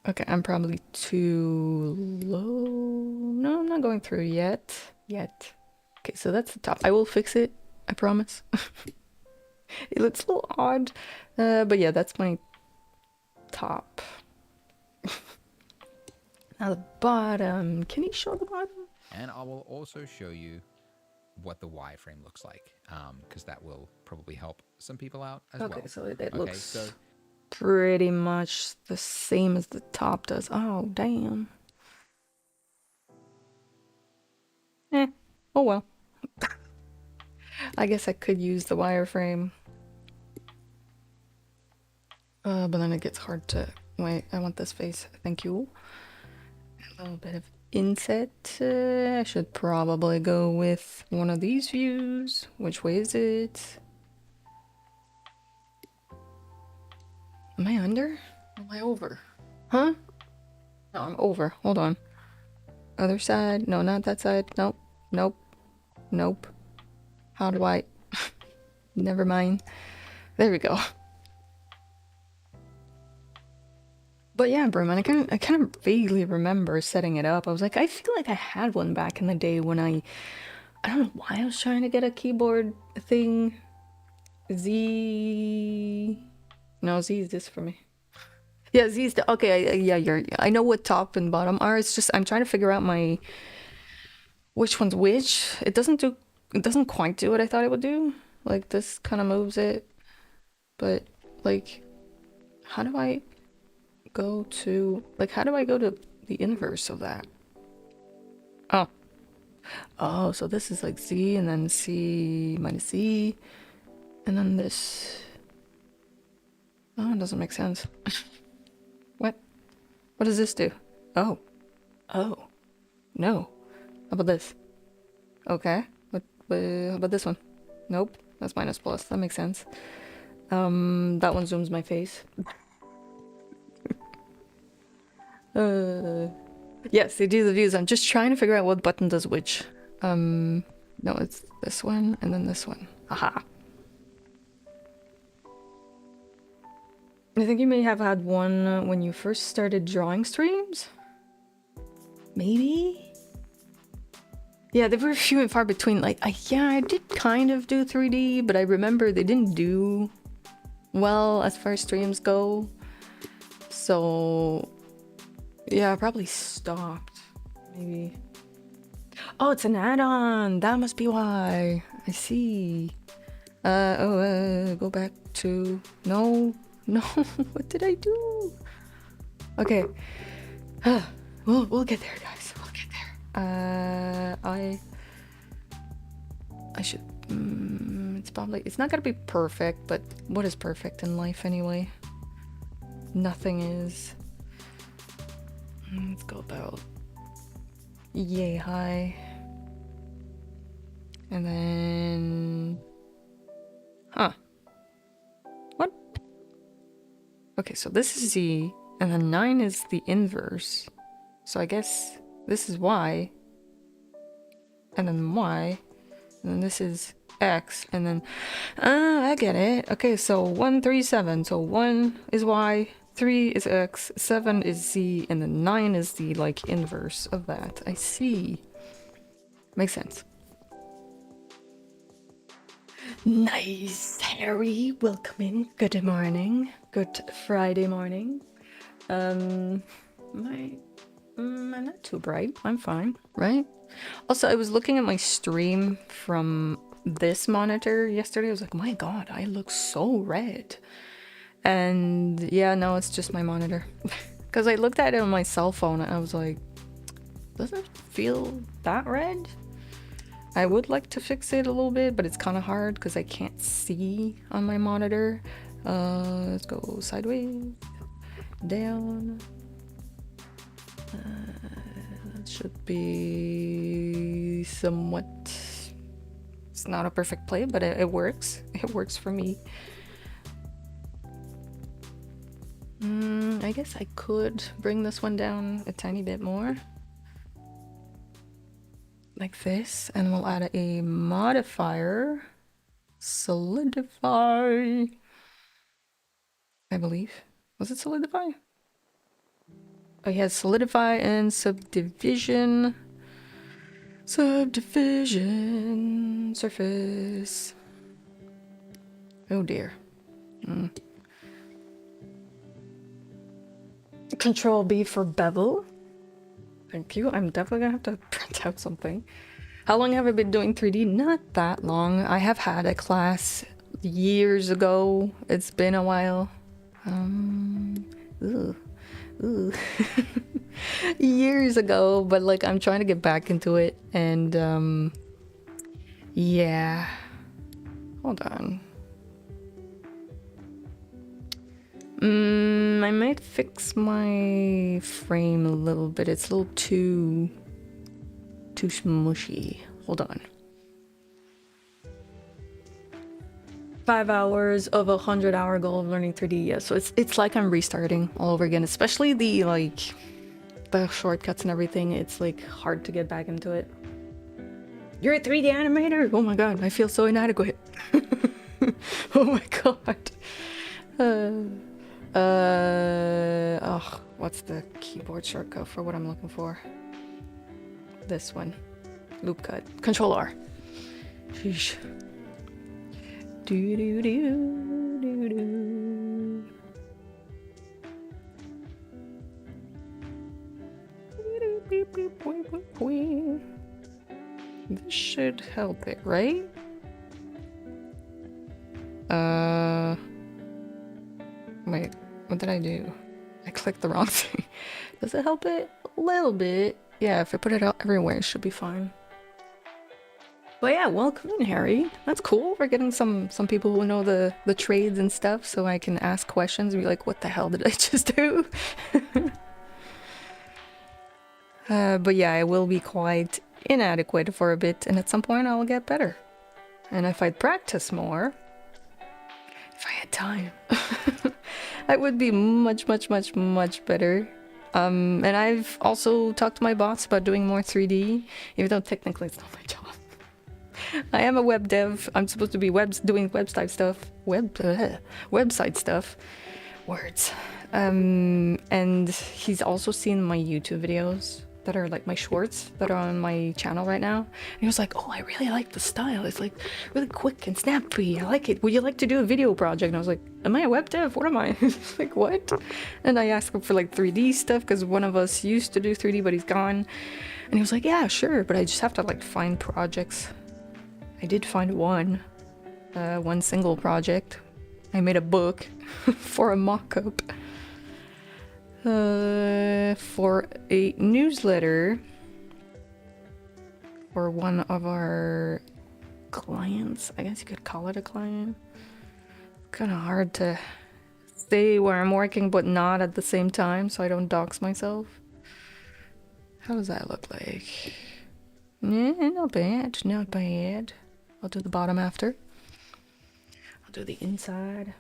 Okay, I'm probably too low. No, I'm not going through yet. Okay, so that's the top. I will fix it. I promise. It looks a little odd. But yeah, that's my top. Now the bottom. Can you show the bottom? And I will also show you what the wireframe looks like, because that will probably help some people out as well. Okay, so it looks pretty much the same as the top does. Oh, damn. Oh well. I guess I could use the wireframe. But then it gets hard to... Wait, I want this face. Thank you. A little bit of inset. I should probably go with one of these views. Which way is it? Am I under? Or am I over? Huh? No, I'm over. Hold on. Other side? No, not that side. Nope. Nope. Nope. How do I... Never mind. There we go. But yeah, Broom, and I kind of vaguely remember setting it up. I was like, I feel like I had one back in the day when I don't know why I was trying to get a keyboard thing. No, Z is this for me. Yeah, Z is the, okay, yeah, I know what top and bottom are. It's just, I'm trying to figure out which one's which. It doesn't quite do what I thought it would do. Like, this kind of moves it. But, like, how do I go to the inverse of that? Oh, so this is like Z and then C minus Z. And then this. Oh, it doesn't make sense. What? What does this do? Oh. Oh. No. How about this? Okay. How about this one? Nope. That's minus plus. That makes sense. That one zooms my face. Yes, they do the views. I'm just trying to figure out what button does which. No, it's this one and then this one. Aha. I think you may have had one when you first started drawing streams? Maybe? Yeah, they were few and far between. Like, I did kind of do 3D, but I remember they didn't do well as far as streams go. So, yeah, I probably stopped. Maybe. Oh, it's an add-on! That must be why. I see. Go back to... No, what did I do? Okay. We'll get there, guys. We'll get there. I should... it's not gonna be perfect, but what is perfect in life anyway? Nothing is. Let's go about yay high. And then... What? Okay, so this is Z, and then 9 is the inverse. So I guess this is Y, and then Y, and then this is X, and then... I get it. Okay, so 1, 3, 7. So 1 is Y, 3 is X, 7 is Z, and then 9 is the, like, inverse of that. I see. Makes sense. Nice, Harry. Welcome in. Good morning. Good Friday morning. I'm not too bright. I'm fine, right? Also, I was looking at my stream from this monitor yesterday. I was like, my God, I look so red. And yeah, no, it's just my monitor. Because I looked at it on my cell phone and I was like, doesn't it feel that red? I would like to fix it a little bit, but it's kind of hard because I can't see on my monitor. Let's go sideways, down. That should be somewhat... It's not a perfect play, but it works. It works for me. I guess I could bring this one down a tiny bit more. Like this, and we'll add a modifier. Solidify. I believe. Was it solidify? Oh, he has solidify and subdivision. Subdivision. Surface. Oh dear. Control B for bevel. Thank you. I'm definitely gonna have to print out something. How long have I been doing 3D? Not that long. I have had a class years ago. It's been a while. Years ago, but like I'm trying to get back into it, and yeah. Hold on. I might fix my frame a little bit. It's a little too smushy. Hold on. 5 hours of a 100-hour goal of learning 3D. Yeah, so it's like I'm restarting all over again, especially the shortcuts and everything. It's like hard to get back into it. You're a 3D animator? Oh my god, I feel so inadequate. Oh my god. Oh, what's the keyboard shortcut for what I'm looking for? This one. Loop cut. Control R. Sheesh. Do do do do do. This should help it, right? Wait, what did I do? I clicked the wrong thing. Does it help it? A little bit. Yeah, if I put it out everywhere, it should be fine. But yeah, welcome in, Harry. That's cool. We're getting some people who know the trades and stuff, so I can ask questions and be like, what the hell did I just do? But yeah, I will be quite inadequate for a bit, and at some point I will get better. And if I'd practice more, if I had time, I would be much better. And I've also talked to my boss about doing more 3D, even though technically it's not my job. I am a web dev. I'm supposed to be doing website stuff. Website stuff. Words. And he's also seen my YouTube videos that are like my shorts that are on my channel right now. And he was like, oh, I really like the style. It's like really quick and snappy. I like it. Would you like to do a video project? And I was like, am I a web dev? What am I? Like, what? And I asked him for like 3D stuff because one of us used to do 3D, but he's gone. And he was like, yeah, sure. But I just have to like find projects. I did find one single project. I made a book for a mock-up. For a newsletter for one of our clients. I guess you could call it a client. Kind of hard to say where I'm working but not at the same time so I don't dox myself. How does that look like? Yeah, not bad, not bad. I'll do the bottom after. I'll do the inside.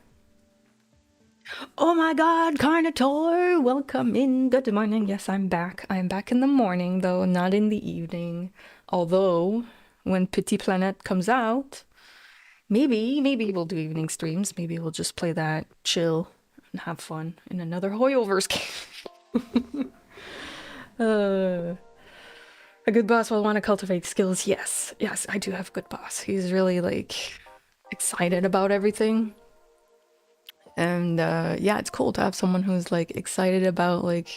Oh my god, Carnotaur! Welcome in. Good morning. Yes, I'm back. I'm back in the morning, though, not in the evening. Although, when Petit Planète comes out, maybe we'll do evening streams. Maybe we'll just play that, chill, and have fun in another Hoyoverse game. A good boss will want to cultivate skills. Yes, I do have a good boss. He's really, like, excited about everything. And yeah, it's cool to have someone who's like excited about like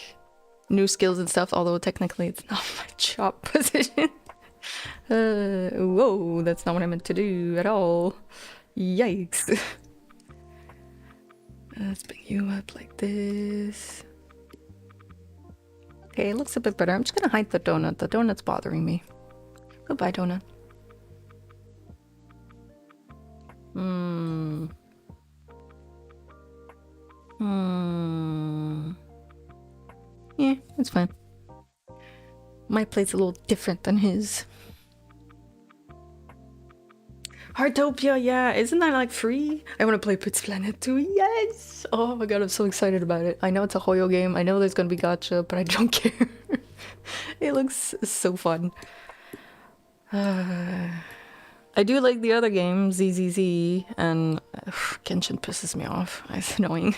new skills and stuff, although technically it's not my job position. Whoa, that's not what I meant to do at all. Yikes. Let's bring you up like this. Okay, it looks a bit better. I'm just gonna hide the donut. The donut's bothering me. Goodbye, donut. Yeah, it's fine. My plate's a little different than his. Heartopia, yeah, isn't that like free? I want to play Petit Planète too. Yes! Oh my god, I'm so excited about it. I know it's a Hoyo game. I know there's gonna be gacha, but I don't care. It looks so fun. I do like the other game, ZZZ, and Genshin pisses me off. It's annoying.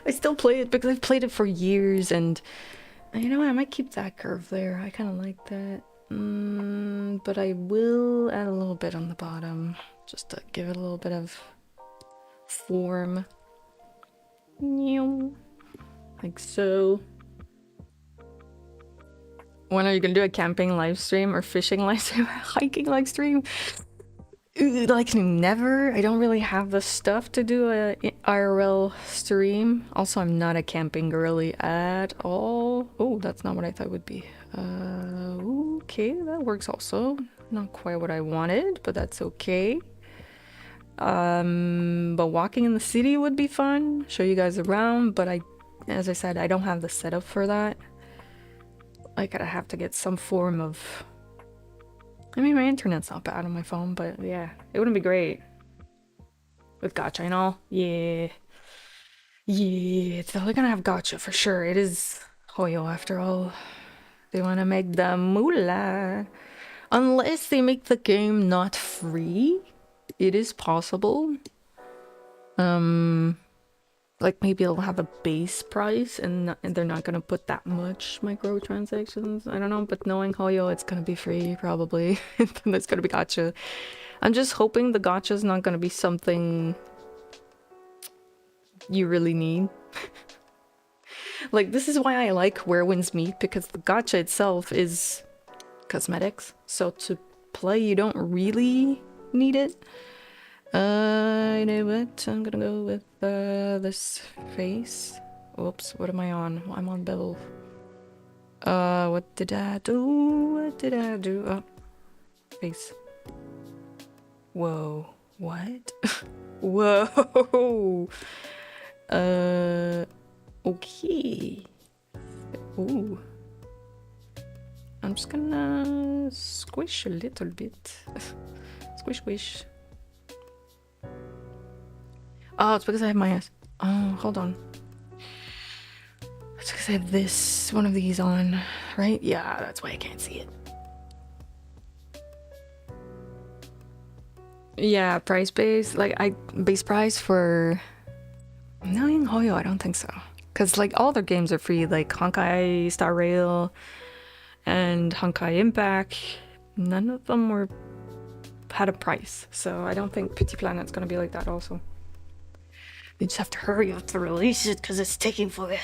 I still play it because I've played it for years, and you know what, I might keep that curve there. I kind of like that. But I will add a little bit on the bottom, just to give it a little bit of form. Like so. When are you gonna do a camping live stream or fishing live stream or hiking live stream? Like never. I don't really have the stuff to do a IRL stream. Also, I'm not a camping girly at all. Oh, that's not what I thought it would be. Okay, that works also. Not quite what I wanted, but that's okay. But walking in the city would be fun. Show you guys around, but as I said, I don't have the setup for that. Like, I have to get some form of... I mean, my internet's not bad on my phone, but yeah, it wouldn't be great. With gacha and all. Yeah. Yeah, it's definitely gonna have gacha for sure. It is Hoyo after all. They wanna make the moolah. Unless they make the game not free. It is possible. Like Like maybe it'll have a base price and they're not gonna put that much microtransactions. I don't know, but knowing Hoyo, it's gonna be free probably. And then there's gonna be gacha. I'm just hoping the gacha's not gonna be something you really need. Like this is why I like Where Winds Meet, because the gacha itself is cosmetics. So to play you don't really need it. You know what? I'm gonna go with this face. Whoops, what am I on? I'm on Bevel. What did I do? What did I do? Oh, face. Whoa, what? Whoa. Okay. Ooh. I'm just gonna squish a little bit. Squish, squish. Oh, it's because I have my ass. Oh, hold on. It's because I have this, one of these on, right? Yeah, that's why I can't see it. Yeah, price base. Like, base price for... No, in Hoyo, I don't think so. Because, like, all their games are free. Like, Honkai Star Rail and Honkai Impact. None of them had a price. So I don't think Petit Planet's gonna be like that also. They just have to hurry up to release it because it's taking forever.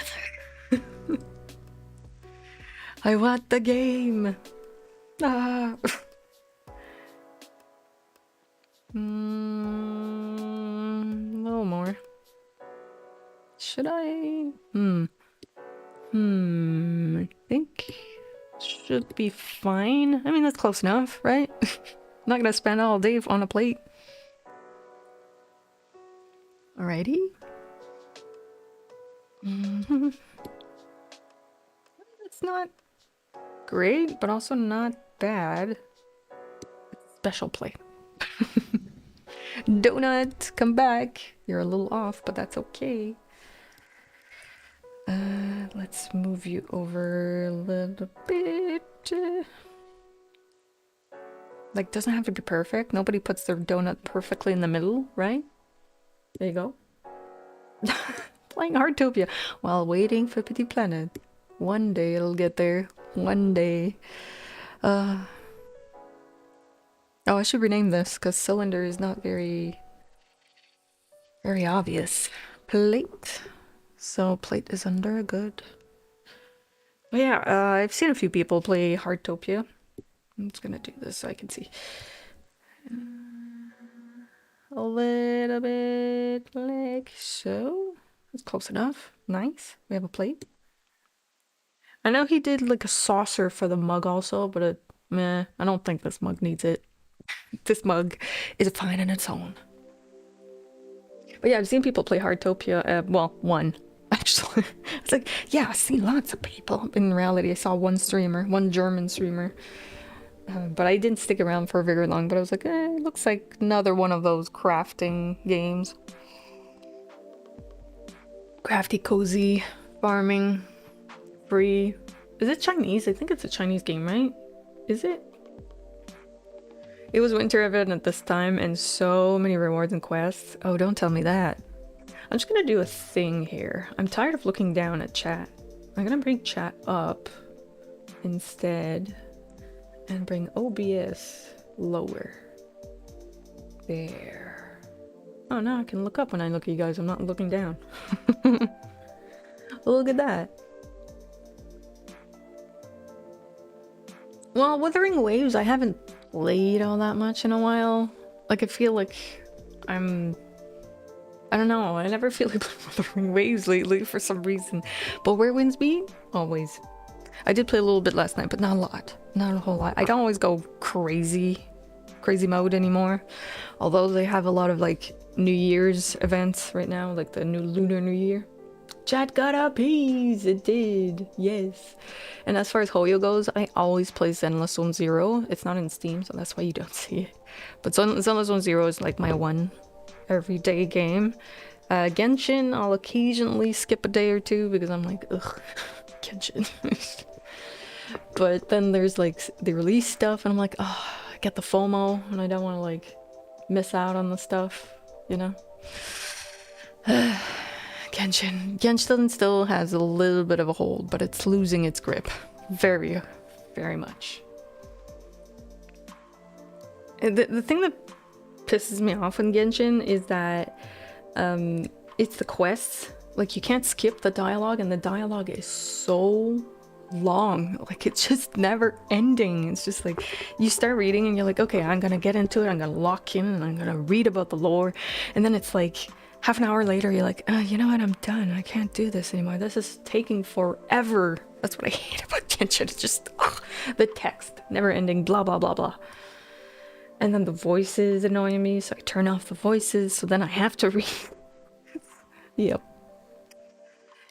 I want the game. Ah. A little more. Should I? I think should be fine. I mean, that's close enough, right? I'm not gonna spend all day on a plate. Alrighty. It's not great, but also not bad. Special plate. Donut, come back. You're a little off, but that's okay. Let's move you over a little bit. Like, doesn't have to be perfect. Nobody puts their donut perfectly in the middle, right? There you go. Playing Hardtopia while waiting for Petit Planet. One day it'll get there. One day. Oh, I should rename this because cylinder is not very obvious. Plate. So plate is under, good. But yeah, I've seen a few people play Hardtopia. I'm just gonna do this so I can see. A little bit like so. That's close enough. Nice. We have a plate. I know he did like a saucer for the mug also, but meh, I don't think this mug needs it. This mug is fine on its own. But yeah, I've seen people play Hardtopia. Well, one actually. It's like, yeah, I've seen lots of people. In reality, I saw one streamer, one German streamer. But I didn't stick around for very long. But I was like, it looks like another one of those crafting games. Crafty, cozy, farming, free. Is it Chinese? I think it's a Chinese game, right? Is it? It was winter event at this time and so many rewards and quests. Oh, don't tell me that. I'm just gonna do a thing here. I'm tired of looking down at chat. I'm gonna bring chat up instead and bring OBS lower. There. Oh, now I can look up when I look at you guys. I'm not looking down. Look at that. Well, Wuthering Waves, I haven't played all that much in a while. Like, I feel like I don't know, I never feel like playing Wuthering Waves lately for some reason. But Where Winds Meet? Always. I did play a little bit last night, but not a lot. Not a whole lot. I don't always go crazy mode anymore. Although they have a lot of, like, New Year's events right now, like the new Lunar New Year. Chat got appeased, it did, yes. And as far as Hoyo goes, I always play Zenless Zone Zero. It's not in Steam, so that's why you don't see it. But Zenless Zone Zero is like my one everyday game. Genshin, I'll occasionally skip a day or two because I'm like, ugh, Genshin. But then there's like the release stuff and I'm like, oh, I get the FOMO and I don't want to like miss out on the stuff, you know? Genshin still has a little bit of a hold, but it's losing its grip. Very, very much. The thing that pisses me off in Genshin is that it's the quests. Like, you can't skip the dialogue, and the dialogue is so long. Like, it's just never ending. It's just like, you start reading and you're like, okay, I'm gonna get into it, I'm gonna lock in, and I'm gonna read about the lore. And then it's like, half an hour later, you're like, you know what, I'm done. I can't do this anymore. This is taking forever. That's what I hate about Genshin. It's just, the text, never ending, blah, blah, blah, blah. And then the voices annoying me, so I turn off the voices, so then I have to read.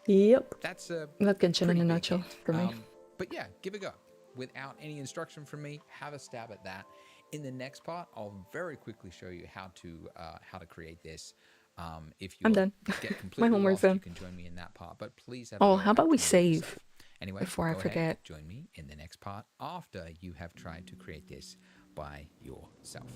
Yep. That's Genshin in a nutshell for me. But yeah, give it a go. Without any instruction from me, have a stab at that. In the next part, I'll very quickly show you how to create this. If you I'm done. Get completely My homework's lost, done. you can join me in that part. But please have. Oh, how about we save? Anyway, before I go forget. ahead, join me in the next part after you have tried to create this by yourself.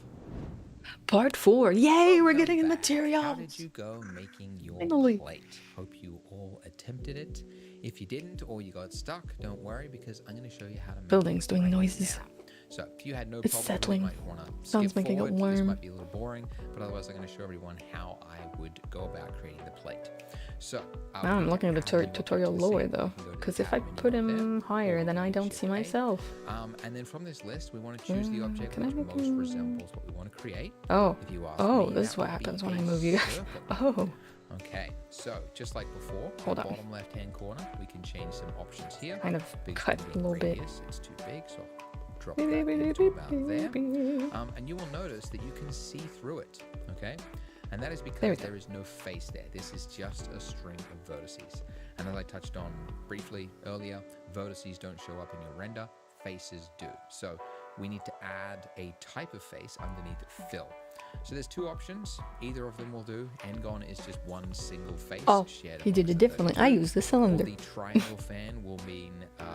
Part 4. Yay, we're getting a Back. material. How did you go making your Finally. plate? Hope you all attempted it. If you didn't or you got stuck, don't worry, because I'm going to show you how to make Buildings it doing right noises. now. So if you had no It's problem, settling. you might want to Sounds skip making it forward. This warm. might be a little boring, but otherwise I'm going to show everyone how I would go about creating the plate. So Now I'm looking at the tutorial lower though, because if I put him higher, then I don't see myself. And then from this list, we want to choose the object can I which make most him- resembles what we want to create. Oh, If you ask oh, me, this is that what would be happens when I a move you guys. circle. Oh, Okay, so just like before, Hold the on. bottom left-hand corner, we can change some options here. kind of Big cut a little bit. radius, it's too big, so I'll drop that into about there. And you will notice that you can see through it, okay? And that is There we because go. there is no face there. This is just a string of vertices. And as I touched on briefly earlier, vertices don't show up in your render, faces do. So we need to add a type of face underneath fill. So there's two options. Either of them will do. Ngon is just one single face. Oh, shared he did it amongst the differently. I 32. used the Or cylinder. the triangle fan will mean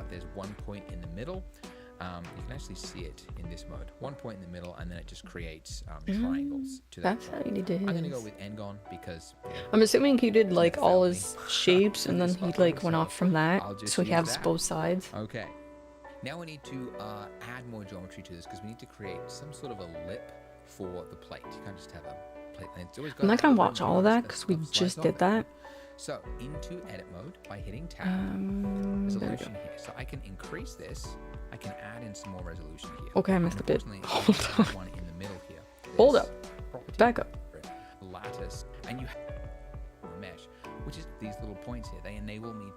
there's one point in the middle. You can actually see it in this mode. One point in the middle, and then it just creates triangles to that. That's how you did I'm gonna go his. with Ngon because I'm assuming he did like all Family. his shapes and then he like went off from that, I'll just so he use has that. both sides. okay. Now we need to add more geometry to this because we need to create some sort of a lip for the plate. You can't just have a plate. It's always I'm not gotta gonna have watch all of that a because we slice just of did it. that. So into edit mode by hitting tab. There we Resolution go. here. So I can increase this. I can add in some more resolution here. Okay, I missed a bit. Unfortunately, Hold I on. have one in the middle here. Hold This up. property Back up. lattice, and you have a mesh, which is these little points here. They enable me.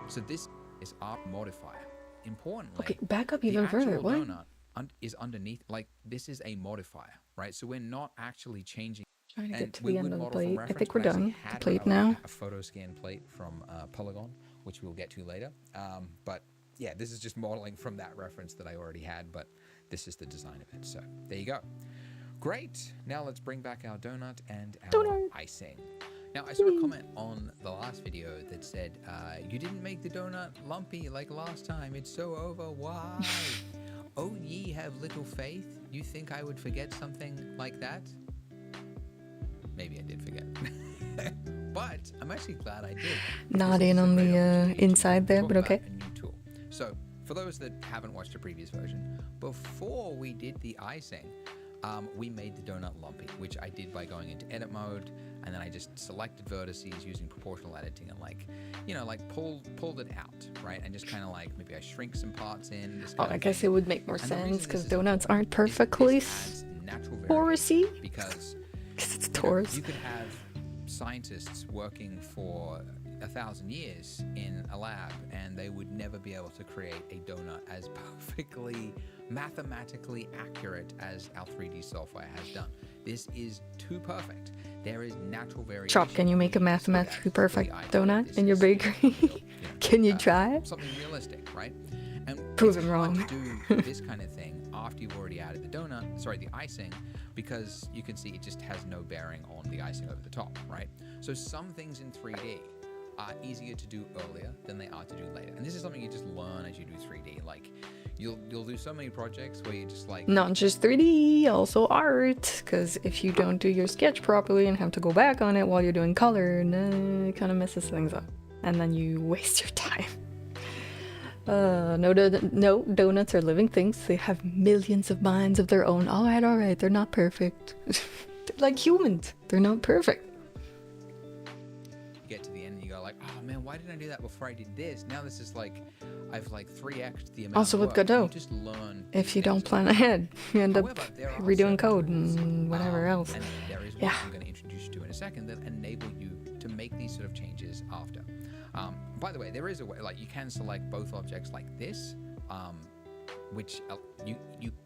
So this is our modifier. Importantly, Okay, back up the even further. actual What? donut is underneath. Like this is a modifier, right? So we're not actually changing. Trying to And get to we the would end of the model from plate. I reference. think we're We actually done. The had plate a now. photo scan plate from Polygon, which we'll get to later. But yeah, this is just modeling from that reference that I already had, but this is the design of it. So there you go. Great. Now let's bring back our donut and our Donut. icing. Now I saw a comment on the last video that said, you didn't make the donut lumpy like last time. It's so over. Why? Oh, ye have little faith. You think I would forget something like that? Maybe I did forget. But I'm actually glad I did. Not because in it's a on great the opportunity to inside there, talk but about okay. a new tool. So for those that haven't watched the previous version, before we did the icing, we made the donut lumpy, which I did by going into edit mode, and then I just selected vertices using proportional editing and pulled it out, right? And just kind of like maybe I shrink some parts in. This Oh, kind I of guess thing. it would make more And the reason sense this because is donuts important aren't is perfectly this adds natural torusy. variation because It's you know, Taurus. you could have scientists working for 1,000 years in a lab and they would never be able to create a donut as perfectly mathematically accurate as our 3D software has done. This is too perfect. There is natural variation. Chop, can you make a We need to mathematically do that for the perfect icing. donut This in your is bakery? real, Can you try it? Something realistic, right? And Prove it's him hard wrong. to do this kind of thing after you've already added the icing, because you can see it just has no bearing on the icing over the top, right? So some things in 3D are easier to do earlier than they are to do later. And this is something you just learn as you do 3D. Like you'll do so many projects where you're just like, Not just 3D, also art. Because if you don't do your sketch properly and have to go back on it while you're doing color, it kind of messes things up. And then you waste your time. No, donuts are living things. They have millions of minds of their own. All right. They're not perfect. They're like humans. They're not perfect. you get to the end and you go like, oh man, why didn't I do that before I did this? Now this is like, I've like 3x'd the amount Also of with work. Godot, You just learn if you things don't plan ahead, you end However, up there are redoing certain code tools, and whatever else. And there is one Yeah. I'm going to introduce you to in a second that enable you to make these sort of changes after. By the way, there is a way, like you can select both objects like this, which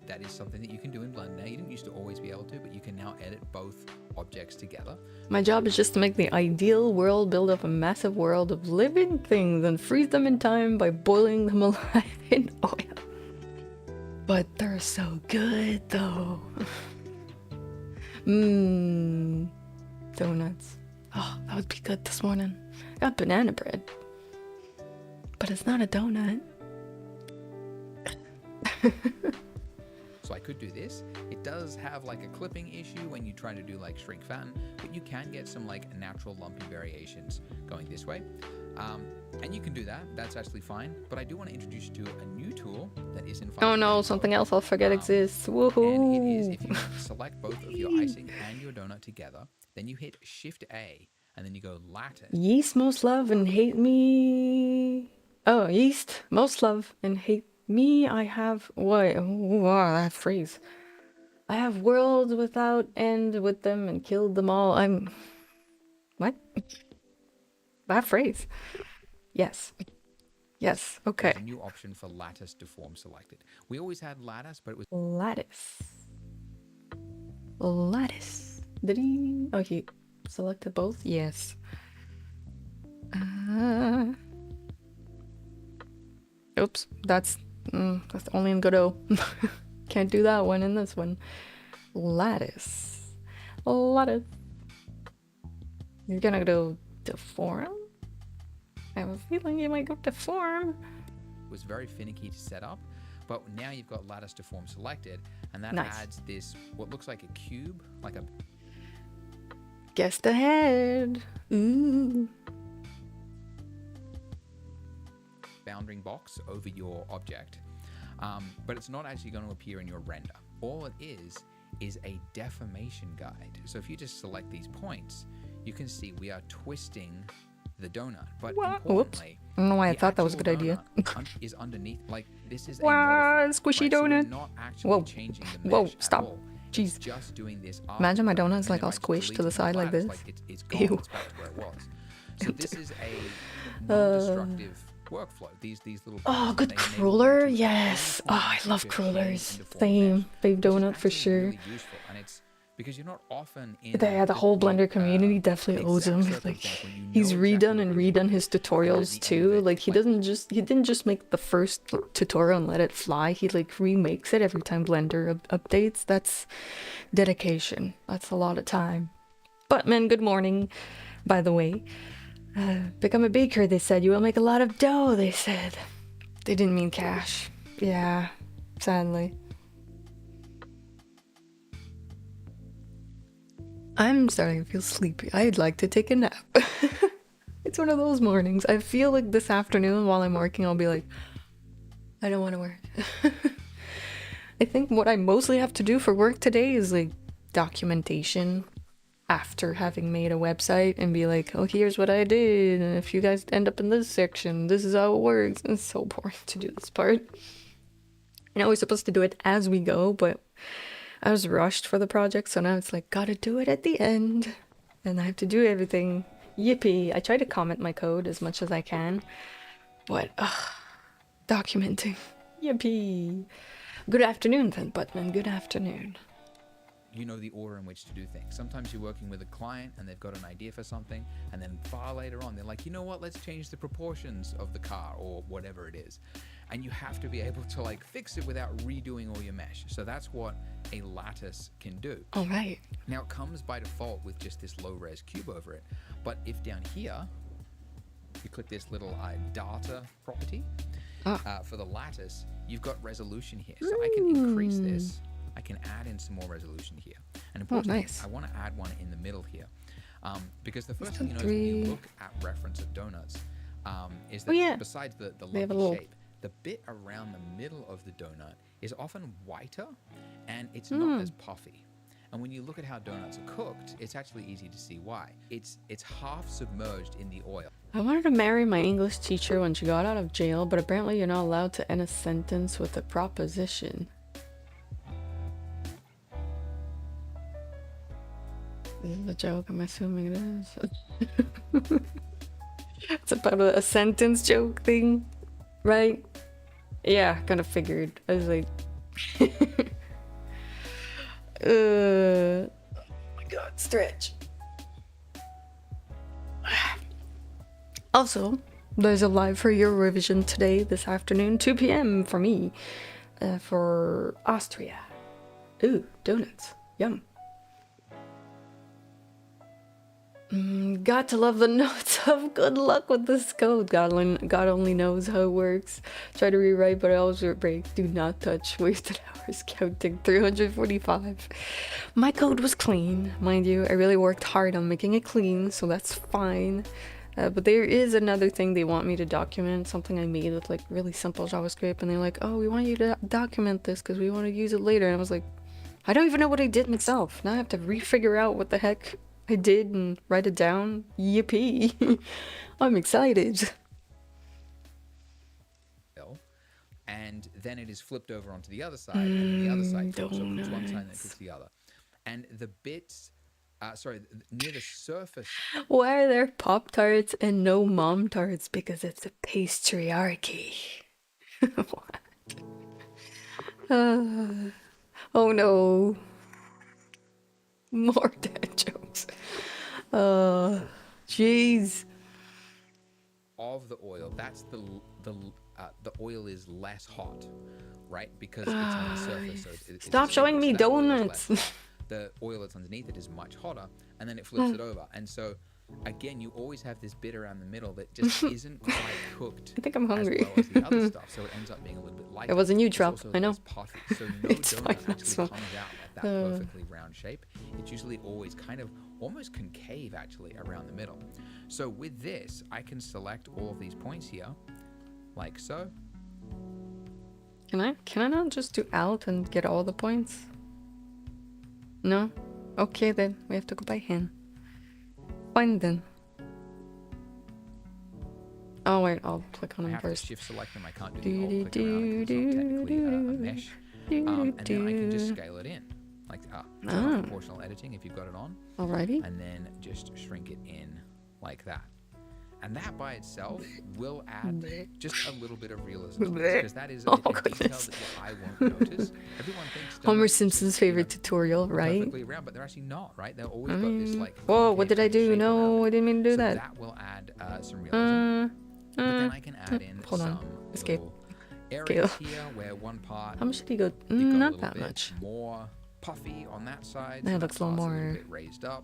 that is something that you can do in Blender. You didn't used to always be able to, but you can now edit both objects together. My job is just to make the ideal world, build up a massive world of living things and freeze them in time by boiling them alive in oil. But they're so good though. Donuts. Oh, that would be good this morning. Got banana bread. But it's not a donut. So I could do this. It does have like a clipping issue when you try to do like shrink fatten, but you can get some like natural lumpy variations going this way. And you can do that. That's actually fine. But I do want to introduce you to a new tool that is in Oh no, Final something Cut else I'll forget Pro. exists. And it is Woohoo! if you select both of your icing and your donut together, then you hit Shift A and then you go lattice. Yeast most love and hate me. Oh, yeast most love and hate me. I have what? Wow, that phrase. I have worlds without end with them and killed them all. I'm what? That phrase. Yes. Yes. Okay. There's a new option for lattice deform selected. We always had lattice, but it was Lattice. Lattice. Did he? Oh, he selected both? Yes. Oops. That's only in Godot. Can't do that one in this one. Lattice. Lattice. You're gonna go deform? I have a feeling you might go deform. very finicky to set up. But now you've got lattice deform selected, and that Nice. adds this, what looks like a cube, like a Guessed ahead. Ooh. bounding box over your object. But it's not actually going to appear in your render. All it is a deformation guide. So if you just select these points, you can see we are twisting the donut. But Wha- Whoops. importantly, I don't know why I the thought that was a actual good idea. donut is underneath. Like this is a Wow, modifier, squishy right? So we're donut. not actually Whoa. changing the mesh Whoa, at stop. all. Jeez. It's just doing this. Imagine my after, donut's and like then all by just squished to the deleting side like lattice, this. it's gone. Ew. It's back to where it was. So this is a non-destructive workflow. These little. Oh, bits, good they enable you cruller. to Yes. Oh, I change love your shape crullers. and deform Same. mesh, Fave which is donut for actually sure. really useful, and it's because you're not often in. The whole Blender community the definitely owes him. exact Like, circumstance when you he's know redone exactly and what you're redone his tutorials the end too. of it, Like, he didn't just make the first tutorial and let it fly. He like remakes it every time Blender updates. That's dedication. That's a lot of time. Buttman, good morning. By the way, become a baker. They said you will make a lot of dough. They said they didn't mean cash. Yeah, sadly. I'm starting to feel sleepy. I'd like to take a nap. It's one of those mornings. I feel like this afternoon while I'm working, I'll be like, I don't want to work. I think what I mostly have to do for work today is like documentation after having made a website and be like, oh, here's what I did. And if you guys end up in this section, this is how it works. It's so boring to do this part. I know we're supposed to do it as we go, but I was rushed for the project, so now it's like, gotta do it at the end. And I have to do everything. Yippee. I try to comment my code as much as I can, but documenting. Yippee. Good afternoon, then, Buttman. Good afternoon. You know the order in which to do things. Sometimes you're working with a client and they've got an idea for something, and then far later on they're like, you know what, let's change the proportions of the car or whatever it is. And you have to be able to like fix it without redoing all your mesh. So that's what a lattice can do. All right. Now it comes by default with just this low res cube over it. But if down here you click this little data property. For the lattice, you've got resolution here. So I can increase this. I can add in some more resolution here. And importantly, nice. I want to add one in the middle here. Because the first Let's thing you do notice when you 3. look at reference of donuts is that yeah. besides the They have a lumpy little- shape, the bit around the middle of the donut is often whiter and it's not as puffy. And when you look at how donuts are cooked, it's actually easy to see why. It's half submerged in the oil. I wanted to marry my English teacher when she got out of jail, but apparently you're not allowed to end a sentence with a proposition. This is a joke, I'm assuming it is. It's about a sentence joke thing, right? Yeah, kind of figured. I was like... oh my god, stretch. Also, there's a live for Eurovision today, this afternoon, 2 p.m. for me, for Austria. Ooh, donuts. Yum. Got to love the notes of good luck with this code. God only knows how it works. Try to rewrite, but I always break. Do not touch. Wasted hours counting 345. My code was clean, mind you. I really worked hard on making it clean, so that's fine. But there is another thing they want me to document, something I made with like really simple JavaScript, and they're like, oh, we want you to document this because we want to use it later. And I was like, I don't even know what I did myself. Now I have to refigure out what the heck I did and write it down. Yippee. I'm excited. And then it is flipped over onto the other side, and then the other side flips over to one side and then cooks the other. And the bits, near the surface. Why are there Pop-Tarts and no Mom-Tarts? Because it's a pastryarchy. What? Oh no. More dad jokes. Jeez. Of the oil, that's the oil is less hot, right? Because it's on the surface. So Stop showing me that oil is donuts. less hot. The oil that's underneath it is much hotter, and then it flips it over. And so, again, you always have this bit around the middle that just isn't quite cooked. I think I'm hungry. As well as the other stuff, so it ends up being a little bit lighter. It wasn't you, It's Trop. also I know. less puffy, so no It's donut fine, actually it's fine. comes out at that perfectly round shape. It's usually always kind of almost concave, actually, around the middle. So with this, I can select all of these points here, like so. Can I not just do Alt and get all the points? No? Okay then, we have to go by hand. Fine then. Oh wait, I'll click on I him have to first. shift select them. I can't do the alt click around because it's not technically a mesh. And then I can just scale it in. Like, turn off proportional editing if you've got it on. Alrighty. And then just shrink it in like that. And that by itself will add just a little bit of realism. Because that is a detail goodness. that your eye won't notice. Everyone thinks Homer donuts Simpson's should, favorite tutorial, right? perfectly round, but they're actually not, right? They've always got this like. Whoa, what did I concave do? shape No, around I it. didn't mean to do So that. that will add some realism. But then I can add in Hold on. some Escape. little areas here where one part How much did he go? you've got a Not little that bit much. more puffy on that side. That so looks a little part's more bit raised up.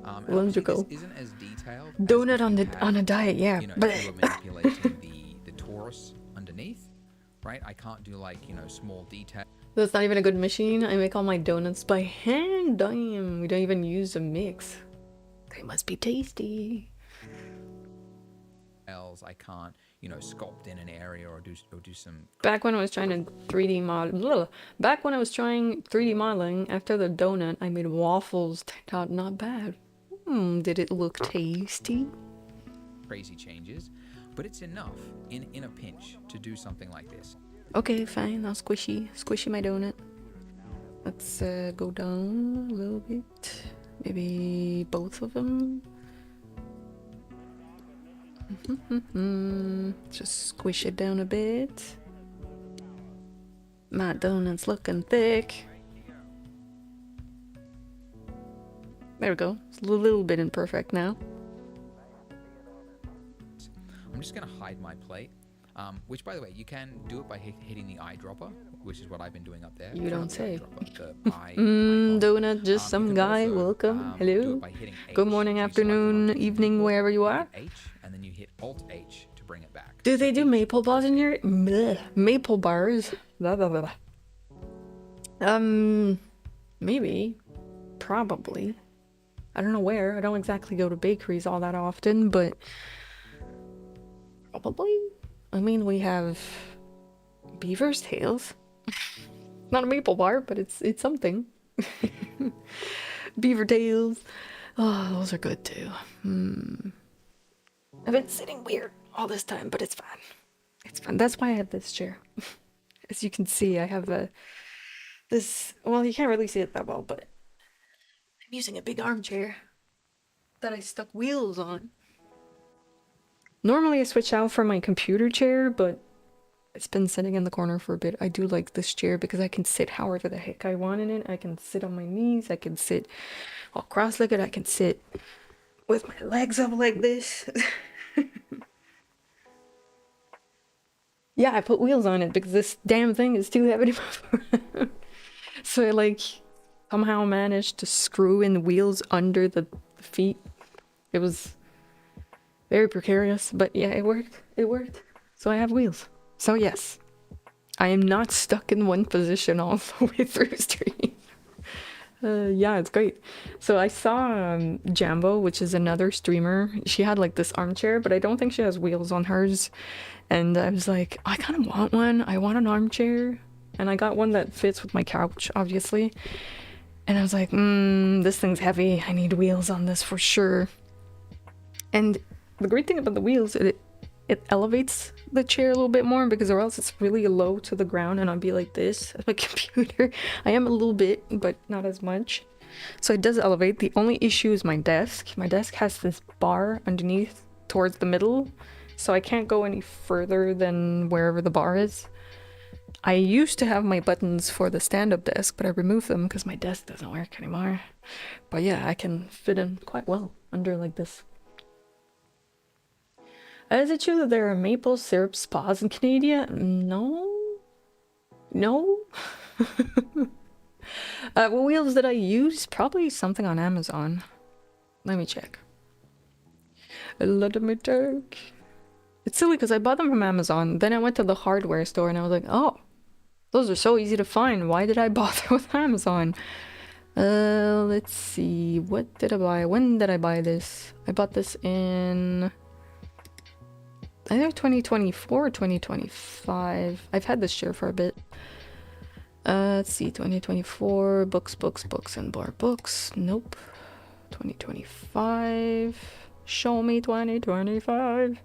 And cylindrical. obviously this isn't as detailed. as Donut if on you the had, on a diet, yeah. You know, But if you were manipulating the torus underneath, right? I can't do like small detail. that's not even a good machine. I make all my donuts by hand. Damn, we don't even use a mix. They must be tasty. I can't, sculpt in an area or do some. Back when I was trying to 3D model, back when I was trying 3D modeling, after the donut, I made waffles. Turned out not bad. Did it look tasty? Crazy changes, but it's enough in a pinch to do something like this. Okay, fine. I'll squishy my donut. Let's go down a little bit. Maybe both of them. Just squish it down a bit. My donut's looking thick. There we go. It's a little bit imperfect now. I'm just gonna hide my plate. Which, by the way, you can do it by hitting the eyedropper, which is what I've been doing up there. You don't The say. eyedropper, the eye icon. Donut, just You some can guy. also, Welcome. do Hello. it by hitting Good H. morning, So you select afternoon, one, evening, maple, wherever you you are. hit H, and then you hit Alt H to bring it back. Do So they do H, maple bars in Alt here? Bleh. Maple bars? Blah, blah, blah, blah. Maybe. Probably. I don't know where. I don't exactly go to bakeries all that often, but probably. I mean, we have beaver's tails. Not a maple bar, but it's something. Beaver tails. Oh, those are good too. I've been sitting weird all this time, but it's fine. It's fine. That's why I have this chair. As you can see, I have this. Well, you can't really see it that well, but I'm using a big armchair that I stuck wheels on. Normally I switch out for my computer chair, but it's been sitting in the corner for a bit. I do like this chair because I can sit however the heck I want in it. I can sit on my knees, I can sit all cross-legged, I can sit with my legs up like this. Yeah, I put wheels on it because this damn thing is too heavy to move around. So I like somehow managed to screw in the wheels under the feet. It was very precarious, but yeah, it worked. It worked. So I have wheels. So yes, I am not stuck in one position all the way through stream. Yeah, it's great. So I saw Jambo, which is another streamer. She had like this armchair, but I don't think she has wheels on hers. And I was like, I kind of want one. I want an armchair. And I got one that fits with my couch, obviously. And I was like, this thing's heavy. I need wheels on this for sure. And the great thing about the wheels, it elevates the chair a little bit more, because or else it's really low to the ground and I'll be like this at my computer. I am a little bit, but not as much. So it does elevate. The only issue is my desk. My desk has this bar underneath towards the middle, so I can't go any further than wherever the bar is. I used to have my buttons for the stand-up desk, but I removed them because my desk doesn't work anymore. But yeah, I can fit in quite well under like this. Is it true that there are maple syrup spas in Canada? No. No. What wheels did I use? Probably something on Amazon. Let me check. Let me check. It's silly because I bought them from Amazon. Then I went to the hardware store and I was like, oh, those are so easy to find. Why did I bother with Amazon? Let's see. What did I buy? When did I buy this? I bought this in either 2024 or 2025. I've had this chair for a bit. Let's see. 2024. Books, and more books. Nope. 2025. Show me 2025.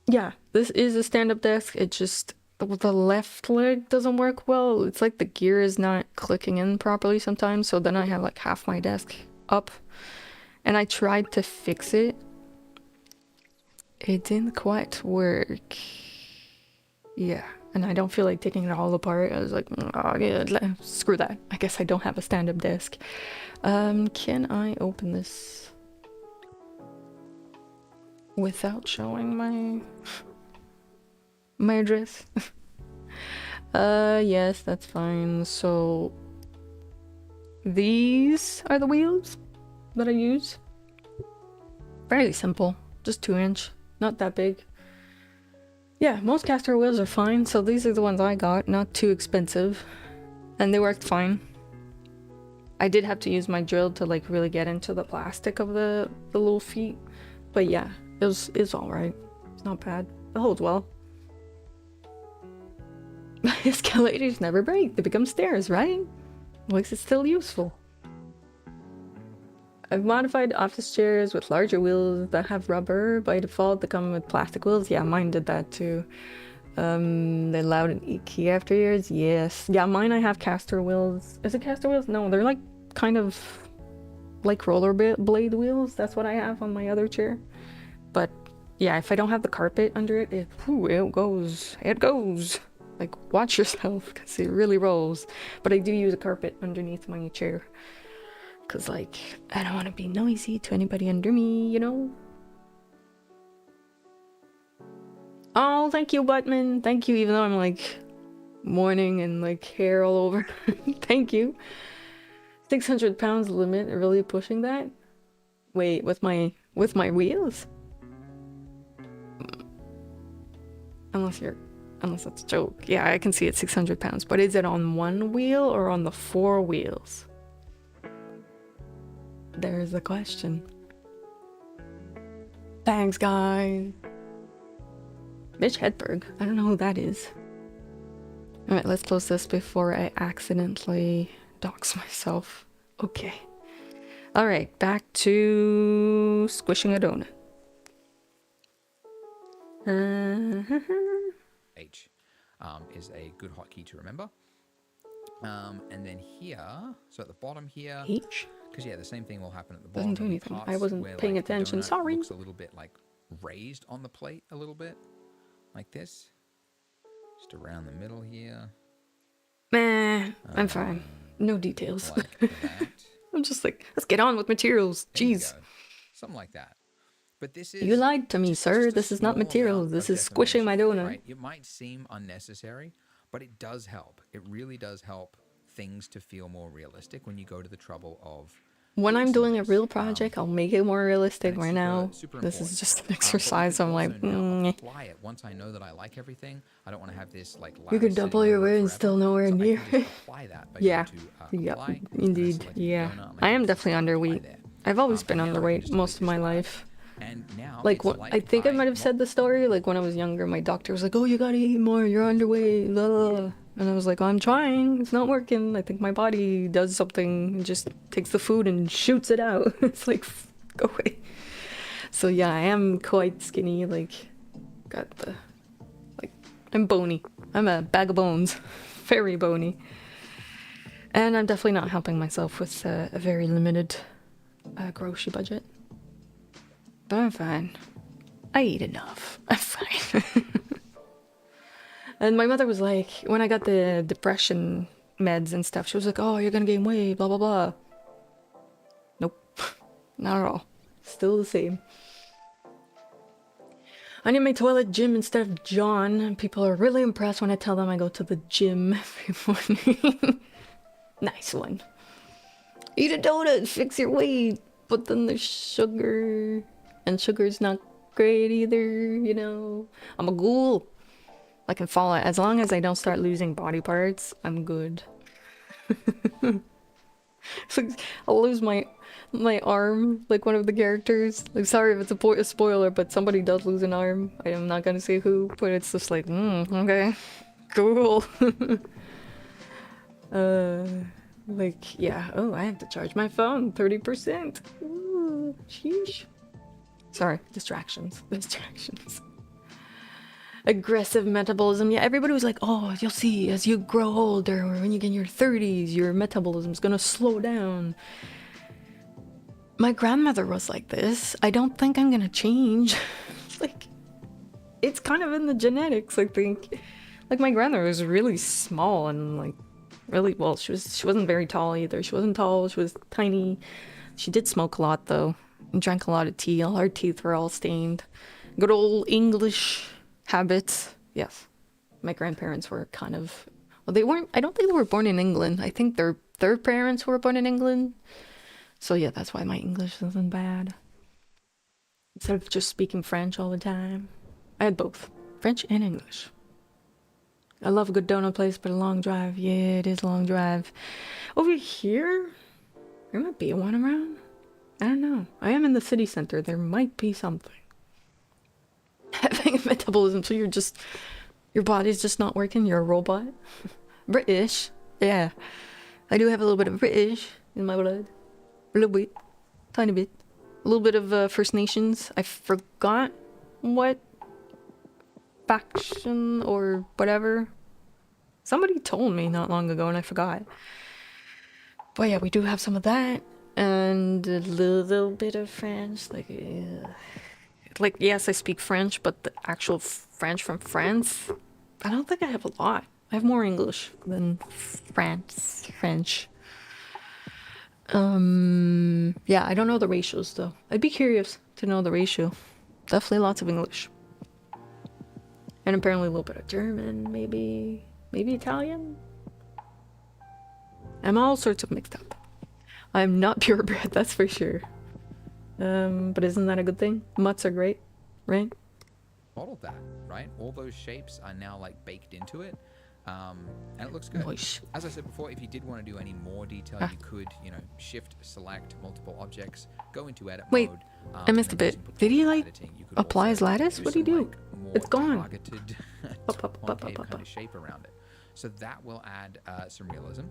Yeah, this is a stand-up desk. It just, the left leg doesn't work well. It's like the gear is not clicking in properly sometimes. So then I have like half my desk up. And I tried to fix it. It didn't quite work. Yeah, and I don't feel like taking it all apart. I was like, oh yeah, screw that. I guess I don't have a stand-up desk. Can I open this without showing my address? Yes, that's fine. So these are the wheels that I use. Fairly simple, just 2-inch, not that big. Yeah, most caster wheels are fine, so these are the ones I got, not too expensive, and they worked fine. I did have to use my drill to like really get into the plastic of the little feet, but yeah, it's all right. It's not bad. It holds well. Escalators never break; they become stairs, right? Makes it still useful. I've modified office chairs with larger wheels that have rubber. By default, they come with plastic wheels. Yeah, mine did that too. They allowed an IKEA after years. Yes. Yeah, mine I have caster wheels. Is it caster wheels? No, they're like kind of like roller blade wheels. That's what I have on my other chair. But yeah, if I don't have the carpet under it, it goes. It goes. Like, watch yourself because it really rolls. But I do use a carpet underneath my chair. Because, like, I don't want to be noisy to anybody under me, you know? Oh, thank you, Buttman. Thank you, even though I'm like mourning and like hair all over. Thank you. 600 pounds limit, really pushing that? Wait, with my wheels? Unless that's a joke. Yeah, I can see it's 600 pounds, but is it on one wheel or on the 4 wheels? There's the question. Thanks, guys. Mitch Hedberg. I don't know who that is. Alright, let's close this before I accidentally dox myself. Okay. Alright, back to squishing a donut. H is a good hotkey to remember. And then here, so at the bottom here, H? because yeah, the same thing will happen at the bottom. Doesn't do There'll be anything. parts I wasn't where, paying like, the attention. donut Sorry. looks a little bit like raised on the plate a little bit, like this. Just around the middle here. Meh, I'm fine. No details. Like that. I'm just like, let's get on with materials. There you Jeez. go. Something like that. But this is... You lied to me, just sir. a This is not small materials. amount This of is squishing my defamation, donut. right? It might seem unnecessary, but it does help. It really does help things to feel more realistic when you go to the trouble of... When I'm fixing doing a this. real project, I'll make it more realistic. And it's Right now, super this is important. just an But we exercise. can I'm like, also now mm. apply it. Once I know that I like everything, I don't want to have this like. You could ladder double sitting your over it wins, forever. still nowhere So I near. can just apply that by Yeah. going to, Yep. apply, and I Indeed. select the Yeah. donut, and I am can definitely just apply underweight. there. I've always been And now I can underweight just most of my delete this life. And now Like it's what like I think I might have not- said the story. Like when I was younger, my doctor was like, "Oh, you gotta eat more. You're underweight." Blah, blah, blah. And I was like, "I'm trying. It's not working. I think my body does something. And just takes the food and shoots it out." It's like, go away. So yeah, I am quite skinny. Like, got the I'm bony. I'm a bag of bones. Very bony. And I'm definitely not helping myself with a very limited grocery budget. But I'm fine. I eat enough. I'm fine. And my mother was like, when I got the depression meds and stuff, she was like, "Oh, you're gonna gain weight, blah, blah, blah." Nope. Not at all. Still the same. I need my toilet gym instead of John, and people are really impressed when I tell them I go to the gym every morning. Nice one. Eat a donut, fix your weight, but then there's sugar, and sugar's not great either, you know. I'm a ghoul. I can follow it. As long as I don't start losing body parts, I'm good. So I'll lose my arm, like one of the characters. Like, sorry if it's a spoiler, but somebody does lose an arm. I am not gonna say who, but it's just like, okay, cool. Like, yeah. Oh, I have to charge my phone 30%. Ooh, sheesh. Sorry, distractions. Aggressive metabolism. Yeah, everybody was like, "Oh, you'll see as you grow older or when you get in your 30s, your metabolism's gonna slow down." My grandmother was like this. I don't think I'm gonna change. Like, it's kind of in the genetics, I think. Like, my grandmother was really small and like really, well, she wasn't very tall either. She wasn't tall, she was tiny. She did smoke a lot though, and drank a lot of tea. All her teeth were all stained. Good old English habits. Yes. My grandparents were kind of, well, they weren't, I don't think they were born in England. I think their parents were born in England. So yeah, that's why my English isn't bad. Instead of just speaking French all the time, I had both, French and English. I love a good donut place, but a long drive. Yeah, it is a long drive. Over here, there might be one around. I don't know. I am in the city center. There might be something. Having a metabolism, so your body's just not working. You're a robot. British. Yeah. I do have a little bit of British in my blood. A little bit. Tiny bit. A little bit of First Nations. I forgot what faction or whatever. Somebody told me not long ago and I forgot. But yeah, we do have some of that. And a little bit of French. Like, yes, I speak French, but the actual French from France, I don't think I have a lot. I have more English than French. Yeah, I don't know the ratios though. I'd be curious to know the ratio. Definitely lots of English. And apparently a little bit of German, maybe Italian. I'm all sorts of mixed up. I'm not purebred, that's for sure. But isn't that a good thing? Mutts are great, right? Modeled that, right? All those shapes are now like baked into it. And it looks good. Nice. As I said before, if you did want to do any more detail, you could, you know, shift, select multiple objects, go into edit Wait, mode. I missed a and bit. using Did he, like, editing, you could apply his also lattice? What do you some, do? like, more It's gone. targeted concave kind of shape around it. So that will add some realism.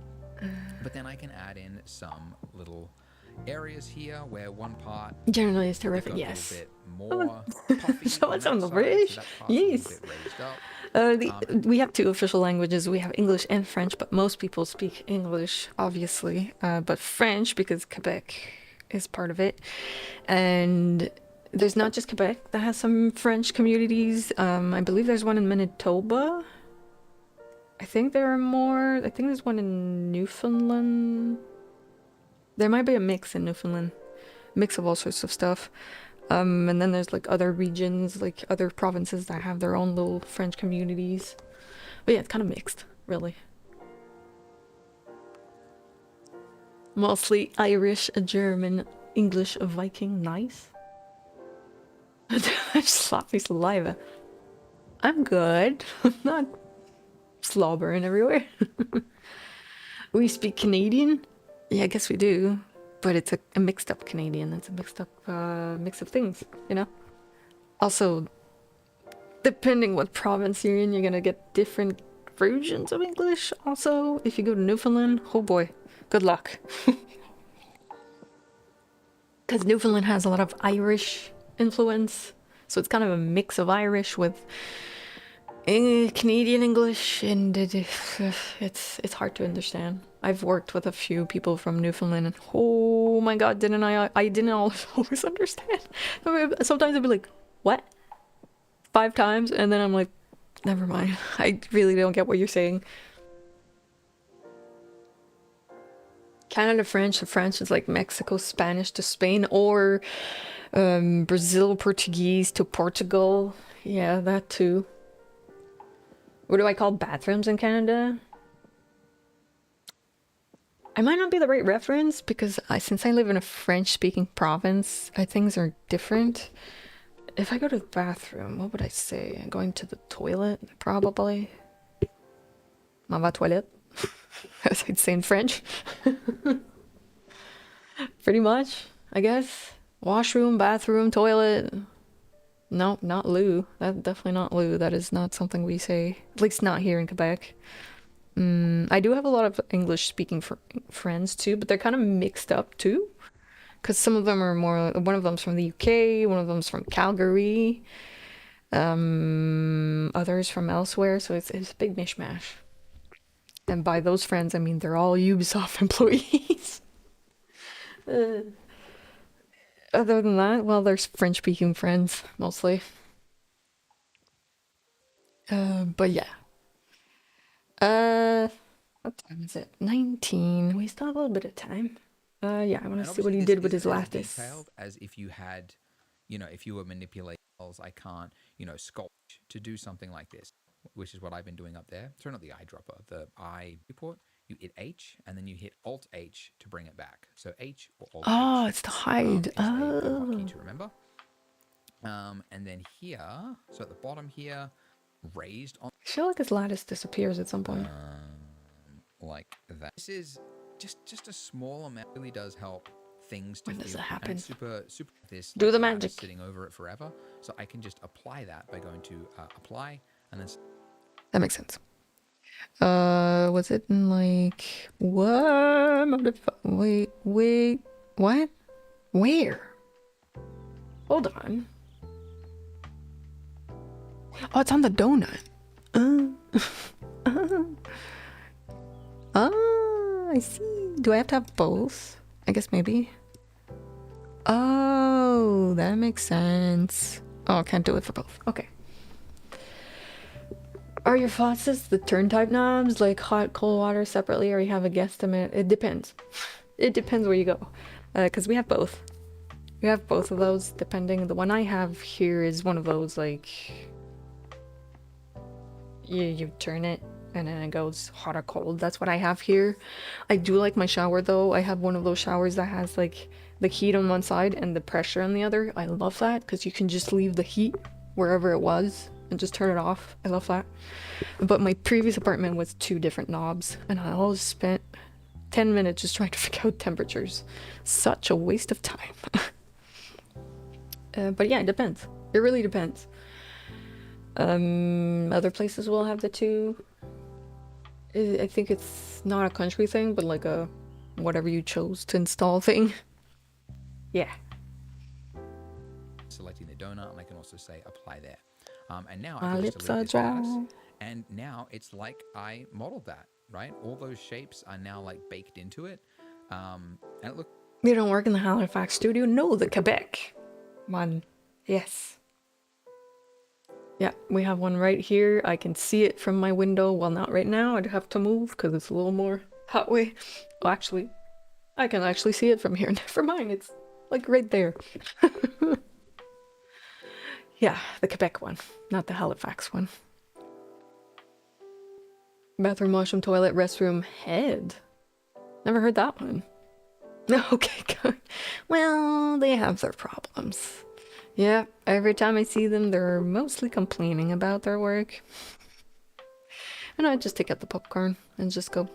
But then I can add in some little areas here where one part Generally it's they've terrific, got yes. a little bit more puffy Someone's on on that the side, bridge. so that part's a little Yes. bit raised up. We have two official languages. We have English and French, but most people speak English, obviously. But French, because Quebec is part of it. And there's not just Quebec that has some French communities. I believe there's one in Manitoba. I think there are more. I think there's one in Newfoundland. There might be a mix in Newfoundland. Mix of all sorts of stuff. And then there's like other regions, like other provinces that have their own little French communities. But yeah, it's kind of mixed, really. Mostly Irish, German, English, Viking, nice. Sloppy saliva. I'm good. I'm not slobbering everywhere. We speak Canadian? Yeah, I guess we do. But it's a mixed up Canadian. It's a mixed up mix of things, you know? Also, depending what province you're in, you're gonna get different versions of English. Also, if you go to Newfoundland, oh boy, good luck. Because Newfoundland has a lot of Irish influence. So it's kind of a mix of Irish with Canadian English, and it's hard to understand. I've worked with a few people from Newfoundland, and oh my god, I didn't always understand. Sometimes I'd be like, what? 5 times, and then I'm like, never mind. I really don't get what you're saying. Canada French, the French is like Mexico Spanish to Spain, or Brazil Portuguese to Portugal. Yeah, that too. What do I call bathrooms in Canada? I might not be the right reference because since I live in a French-speaking province, things are different. If I go to the bathroom, what would I say? Going to the toilet, probably. M'en va toilette. As I'd say in French. Pretty much, I guess. Washroom, bathroom, toilet. No, not loo. That's definitely not loo. That is not something we say. At least not here in Quebec. I do have a lot of English-speaking friends too, but they're kind of mixed up too. Because some of them are more... One of them's from the UK, one of them's from Calgary. Others from elsewhere, so it's a big mishmash. And by those friends, I mean they're all Ubisoft employees. Other than that, well, there's French-speaking friends, mostly. But yeah. What time is it? 19. We still have a little bit of time. Yeah, I want to see what he did with his lattice. Detailed as if you had, you know, if you were manipulating cells, I can't, you know, sculpt to do something like this, which is what I've been doing up there. Sorry, not the eyedropper, the eye report. You hit H and then you hit Alt H to bring it back. So H or Alt H. Oh, it's to hide. Is a hotkey to remember. And then here, so at the bottom here, raised on. I feel like his lattice disappears at some point. Like that. This is just a small amount. Really does help things to When does feel it happen? super this. Do like, the lattice magic. sitting over it forever. So I can just apply that by going to apply and then. That makes sense. Was it in like what? Wait, what? Where? Hold on. Oh, it's on the donut. I see. Do I have to have both? I guess maybe. Oh, that makes sense. Oh, I can't do it for both. Okay. Are your faucets the turn type knobs, like hot, cold water separately, or you have a guesstimate? It depends. It depends where you go. Because we have both. We have both of those, depending. The one I have here is one of those, like... you turn it and then it goes hot or cold. That's what I have here. I do like my shower though. I have one of those showers that has like the heat on one side and the pressure on the other. I love that because you can just leave the heat wherever it was and just turn it off. I love that. But my previous apartment was 2 different knobs and I always spent 10 minutes just trying to figure out temperatures. Such a waste of time. But yeah, it depends. It really depends. Other places will have the 2. I think it's not a country thing, but like a whatever you chose to install thing. Yeah. Selecting the donut, and I can also say apply there. And now My I can lips just are delete this lattice, dry. and now it's like I modeled that, right? All those shapes are now like baked into it, and it looks You don't work in the Halifax studio? No, the Quebec one. Yes. Yeah, we have one right here. I can see it from my window. Well, not right now. I'd have to move because it's a little more that way. Well, actually, I can actually see it from here. Never mind. It's like right there. Yeah, the Quebec one, not the Halifax one. Bathroom, washroom, toilet, restroom, head. Never heard that one. Okay, good. Well, they have their problems. Yeah, every time I see them, they're mostly complaining about their work. And I just take out the popcorn and just go,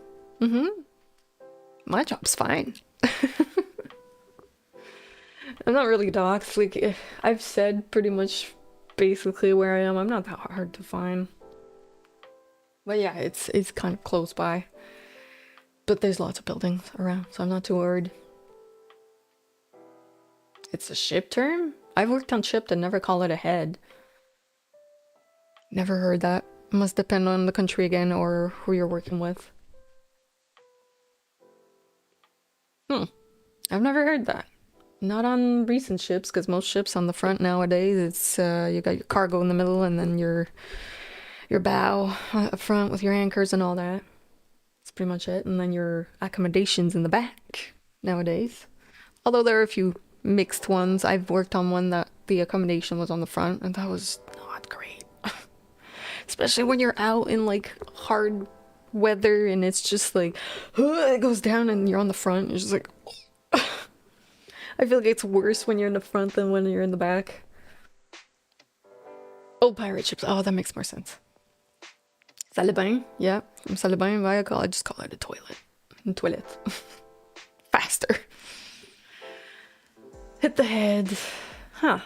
my job's fine. I'm not really doxxed. Like, I've said pretty much basically where I am. I'm not that hard to find. But yeah, it's kind of close by. But there's lots of buildings around, so I'm not too worried. It's a ship term? I've worked on ship and never call it a head. Never heard that. Must depend on the country again or who you're working with. I've never heard that. Not on recent ships, because most ships on the front nowadays, it's you got your cargo in the middle and then your bow up front with your anchors and all that. That's pretty much it. And then your accommodations in the back nowadays. Although there are a few mixed ones. I've worked on one that the accommodation was on the front and that was not great. Especially when you're out in like hard weather and it's just like it goes down and you're on the front. It's just like I feel like it's worse when you're in the front than when you're in the back. Oh, pirate ships. Oh, that makes more sense. Salle de bain. Yeah, from salle de bain, I just call it a toilet. Toilet. Faster. Hit the head. Huh.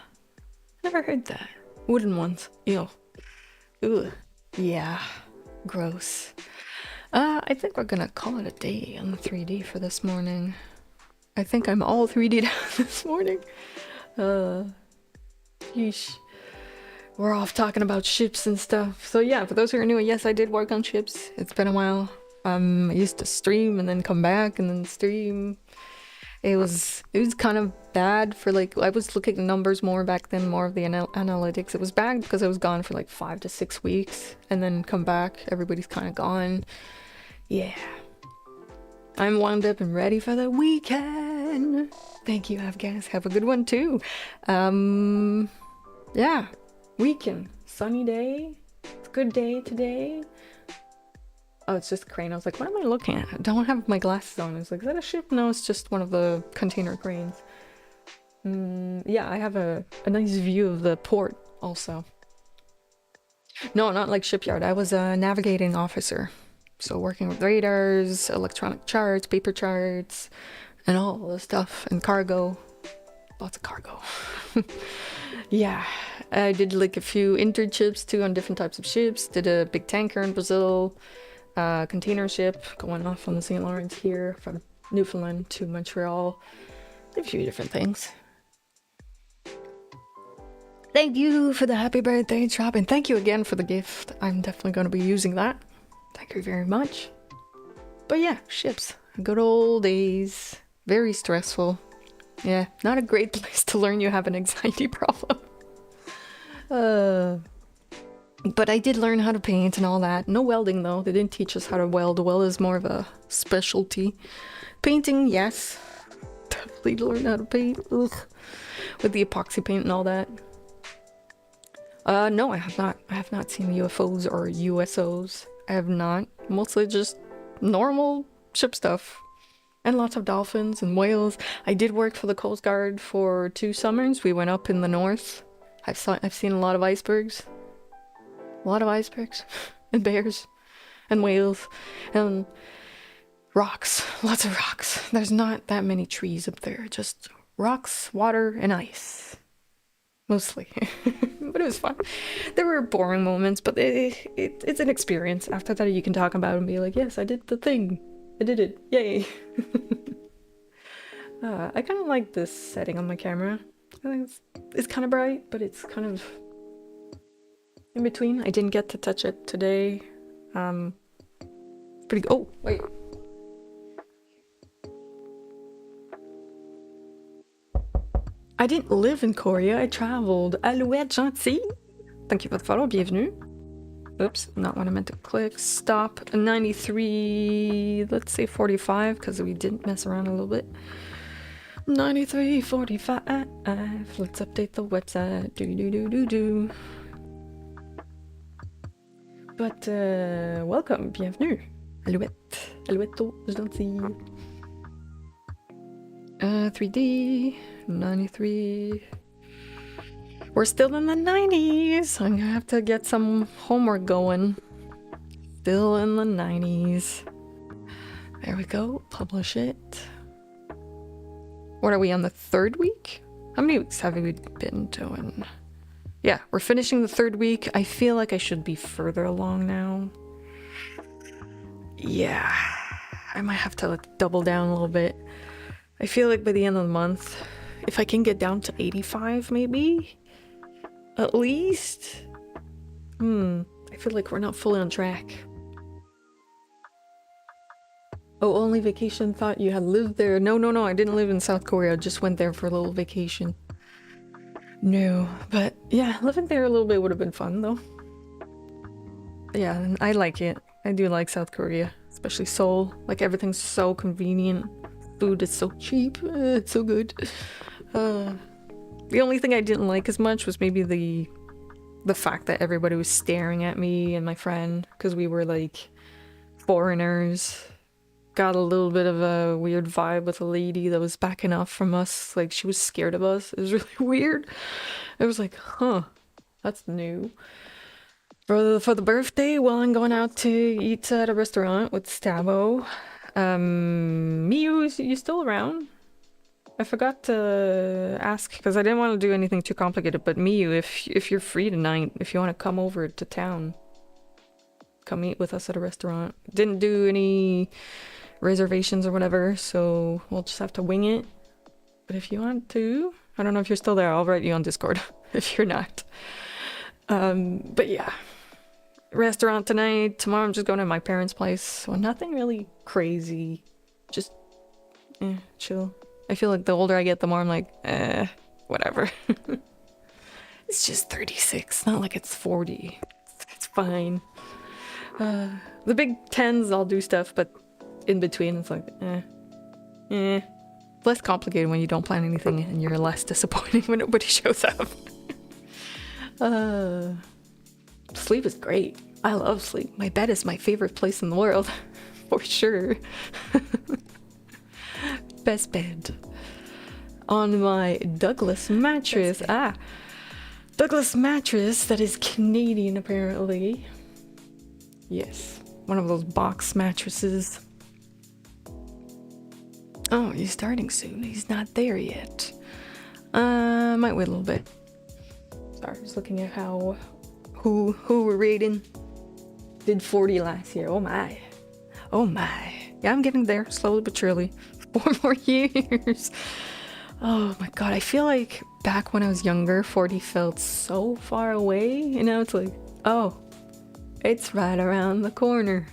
Never heard that. Wooden ones. Ew. Ugh. Yeah. Gross. I think we're gonna call it a day on the 3D for this morning. I think I'm all 3D down this morning. Yeesh. We're off talking about ships and stuff. So yeah, for those who are new, yes, I did work on ships. It's been a while. I used to stream and then come back and then stream. It was kind of bad for like, I was looking at numbers more back then, more of the analytics. It was bad because I was gone for like 5 to 6 weeks and then come back, everybody's kind of gone. Yeah. I'm wound up and ready for the weekend. Thank you, guys. Have a good one too. Yeah, weekend, sunny day. It's a good day today. Oh, it's just a crane. I was like, what am I looking at? I don't have my glasses on. I was like, is that a ship? No, it's just one of the container cranes. Yeah, I have a nice view of the port also. No, not like shipyard. I was a navigating officer. So working with radars, electronic charts, paper charts, and all the stuff, and cargo. Lots of cargo. Yeah, I did like a few internships too on different types of ships. Did a big tanker in Brazil, container ship going off on the St. Lawrence here from Newfoundland to Montreal. A few different things. Thank you for the happy birthday, Trop, and thank you again for the gift. I'm definitely going to be using that. Thank you very much. But yeah, ships. Good old days. Very stressful. Yeah, not a great place to learn you have an anxiety problem. But I did learn how to paint and all that. No welding though. They didn't teach us how to weld. Weld is more of a specialty. Painting, yes. Definitely learn how to paint. Ugh. With the epoxy paint and all that. No, I have not. I have not seen UFOs or USOs. I have not. Mostly just normal ship stuff. And lots of dolphins and whales. I did work for the Coast Guard for 2 summers. We went up in the north. I've seen a lot of icebergs. A lot of icebergs. And bears. And whales. And rocks. Lots of rocks. There's not that many trees up there. Just rocks, water, and ice. Mostly. But it was fun. There were boring moments, but it's an experience. After that, you can talk about it and be like, yes, I did the thing. I did it. Yay. I kind of like this setting on my camera. I think it's kind of bright, but it's kind of in between. I didn't get to touch it today. Pretty good. Oh, wait. I didn't live in Korea. I traveled. Alouette gentil. Thank you for the follow. Bienvenue. Oops, not what I meant to click. Stop 93, let's say 45, because we didn't mess around a little bit. 93:45. Let's update the website. Do. But welcome, bienvenue. Alouette. Alouetto, gentil. 3D, 93. We're still in the 90s. I'm gonna have to get some homework going. Still in the 90s. There we go. Publish it. What are we on the 3rd week? How many weeks have we been doing? Yeah, we're finishing the 3rd week. I feel like I should be further along now. Yeah, I might have to double down a little bit. I feel like by the end of the month, if I can get down to 85 maybe, at least. I feel like we're not fully on track. Oh, only vacation? Thought you had lived there. No, I didn't live in South Korea. I just went there for a little vacation. No, but yeah, living there a little bit would have been fun though. Yeah, I like it. I do like South Korea, especially Seoul. Like everything's so convenient. Food is so cheap. It's so good. The only thing I didn't like as much was maybe the fact that everybody was staring at me and my friend because we were like foreigners. Got a little bit of a weird vibe with a lady that was backing off from us. Like she was scared of us. It was really weird. It was like, huh, that's new. For the birthday, well, I'm going out to eat at a restaurant with Stavo. Miyu, you still around? I forgot to ask because I didn't want to do anything too complicated. But Miyu, if you're free tonight, if you want to come over to town, come eat with us at a restaurant. Didn't do any reservations or whatever, so we'll just have to wing it. But if you want to, I don't know if you're still there. I'll write you on Discord if you're not. But yeah, restaurant tonight. Tomorrow I'm just going to my parents' place, so nothing really crazy. Just chill. I feel like the older I get, the more I'm like, whatever. It's just 36, not like it's 40. It's fine. The big 10s, I'll do stuff, but in between, it's like, less complicated when you don't plan anything, and you're less disappointing when nobody shows up. Sleep is great. I love sleep. My bed is my favorite place in the world, for sure. Best bed. On my Douglas mattress. Douglas mattress that is Canadian, apparently. Yes, one of those box mattresses. Oh, he's starting soon. He's not there yet. Might wait a little bit. Sorry, just looking at how who we're rating. Did 40 last year. Oh my. Yeah, I'm getting there slowly but surely. 4 more years. Oh my god, I feel like back when I was younger, 40 felt so far away, and now it's like, oh, it's right around the corner.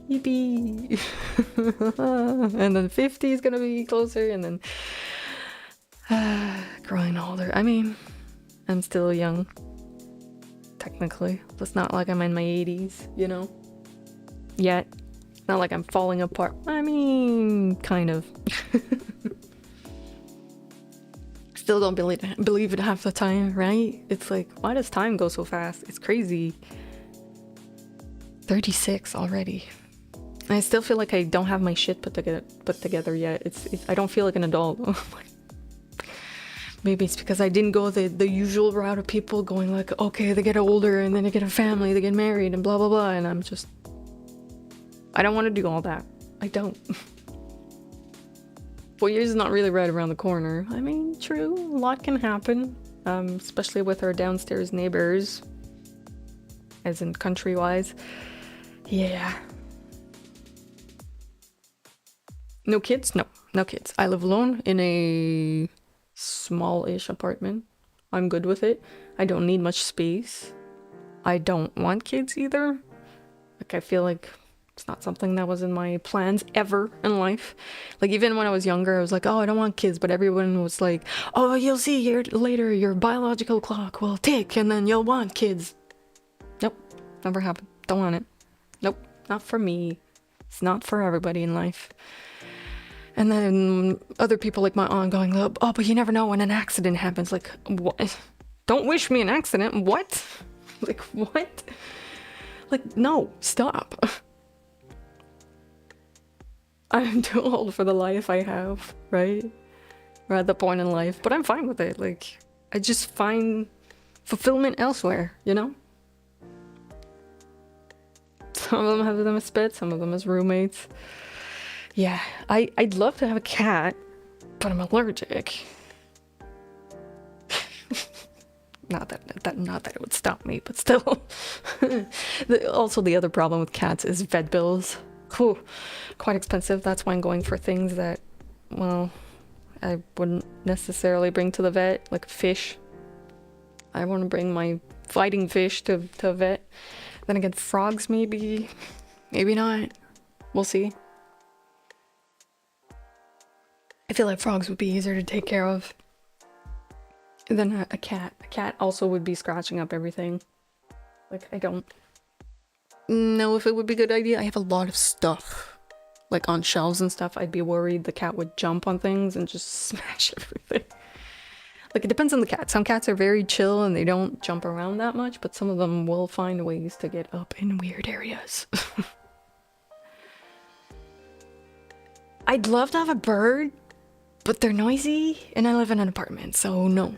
Yippee. And then 50 is gonna be closer, and then growing older. I mean, I'm still young, technically. It's not like I'm in my 80s, you know? Yet. Not like I'm falling apart. I mean, kind of. still don't believe it half the time, right? It's like, why does time go so fast? It's crazy. 36 already. I still feel like I don't have my shit put together yet. I don't feel like an adult. Maybe it's because I didn't go the usual route of people going like, okay, they get older and then they get a family, they get married and blah blah blah, and I don't want to do all that. I don't. 4 years is not really right around the corner. I mean, true, a lot can happen, especially with our downstairs neighbors, as in country-wise. Yeah. No kids? No kids. I live alone in a small-ish apartment. I'm good with it. I don't need much space. I don't want kids either. Like, I feel like it's not something that was in my plans ever in life. Like, even when I was younger, I was like, oh, I don't want kids. But everyone was like, oh, you'll see later your biological clock will tick and then you'll want kids. Nope. Never happened. Don't want it. Nope. Not for me. It's not for everybody in life. And then other people like my aunt going, oh, but you never know when an accident happens. Like, what? Don't wish me an accident. What? Like, what? Like, no, stop. I'm too old for the life I have, right? We're at the point in life, but I'm fine with it. Like, I just find fulfillment elsewhere, you know? Some of them have them as pets, some of them as roommates. Yeah, I'd love to have a cat, but I'm allergic. Not that it would stop me, but still. Also, the other problem with cats is vet bills. Whew, quite expensive. That's why I'm going for things that, well, I wouldn't necessarily bring to the vet, like fish. I want to bring my fighting fish to a vet. Then again, frogs maybe not. We'll see. I feel like frogs would be easier to take care of than a cat. A cat also would be scratching up everything. Like, I don't know if it would be a good idea. I have a lot of stuff, like on shelves and stuff. I'd be worried the cat would jump on things and just smash everything. Like, it depends on the cat. Some cats are very chill and they don't jump around that much, but some of them will find ways to get up in weird areas. I'd love to have a bird, but they're noisy, and I live in an apartment, so no.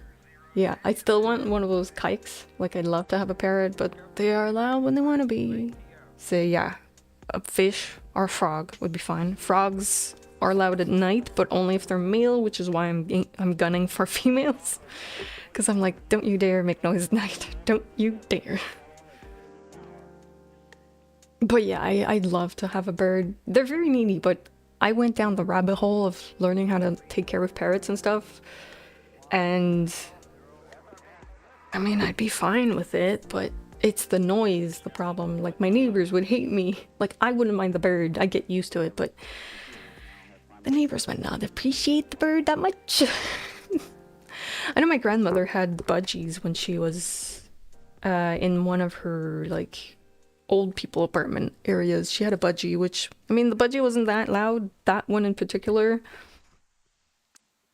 Yeah, I still want one of those kikes. Like, I'd love to have a parrot, but they are allowed when they want to be. So yeah, a fish or a frog would be fine. Frogs are allowed at night, but only if they're male, which is why I'm gunning for females. Because I'm like, don't you dare make noise at night. Don't you dare. But yeah, I'd love to have a bird. They're very needy, but I went down the rabbit hole of learning how to take care of parrots and stuff, and I mean, I'd be fine with it, but it's the noise, the problem. Like, my neighbors would hate me. Like, I wouldn't mind the bird, I get used to it, but the neighbors might not appreciate the bird that much. I know my grandmother had budgies when she was in one of her, like, old people apartment areas. She had a budgie, which, I mean, the budgie wasn't that loud, that one in particular,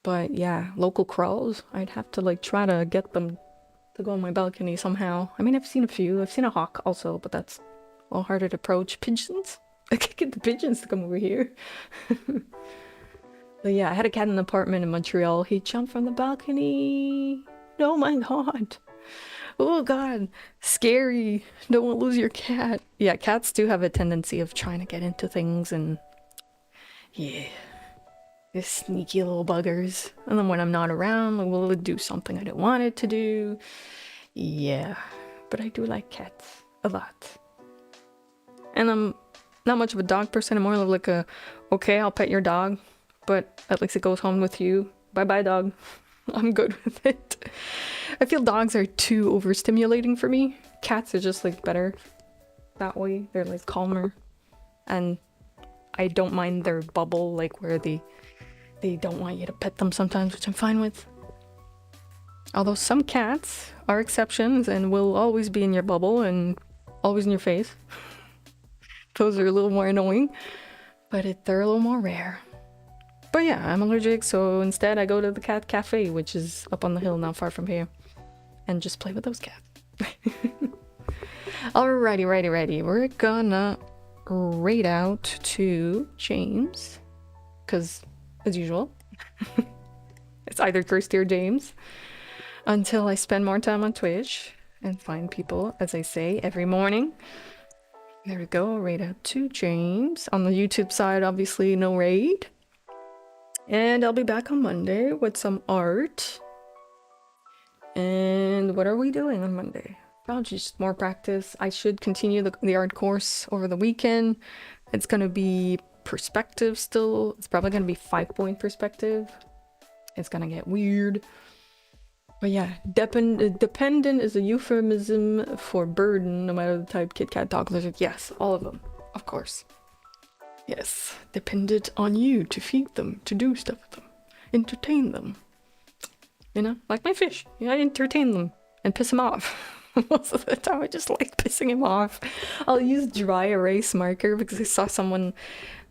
but yeah, local crows, I'd have to like try to get them to go on my balcony somehow. I mean, I've seen a few. I've seen a hawk also, but that's a little harder to approach. Pigeons? I could get the pigeons to come over here. But yeah, I had a cat in an apartment in Montreal. He jumped from the balcony. Oh my god. Oh god, scary. Don't want to lose your cat. Yeah, cats do have a tendency of trying to get into things, and yeah, they're sneaky little buggers. And then when I'm not around, like, will it do something I don't want it to do? Yeah, but I do like cats a lot. And I'm not much of a dog person. I'm more of like a, okay, I'll pet your dog, but at least it goes home with you. Bye bye, dog. I'm good with it. I feel dogs are too overstimulating for me. Cats are just like better that way. They're like calmer, and I don't mind their bubble, like where they don't want you to pet them sometimes, which I'm fine with. Although some cats are exceptions and will always be in your bubble and always in your face. Those are a little more annoying, but they're a little more rare. But yeah, I'm allergic, so instead I go to the cat cafe, which is up on the hill not far from here, and just play with those cats. Alrighty. We're gonna raid out to James, because as usual, it's either Kirsty or James, until I spend more time on Twitch and find people, as I say, every morning. There we go, raid out to James. On the YouTube side, obviously no raid. And I'll be back on Monday with some art. And what are we doing on Monday? Probably just more practice. I should continue the art course over the weekend. It's gonna be perspective still. It's probably gonna be 5-point perspective. It's gonna get weird. But yeah, dependent is a euphemism for burden, no matter the type, kid, cat, dog, lizard. Yes, all of them, of course. Yes, dependent on you to feed them, to do stuff with them, entertain them. You know, like my fish. I entertain them and piss them off. Most of the time I just like pissing him off. I'll use dry erase marker because I saw someone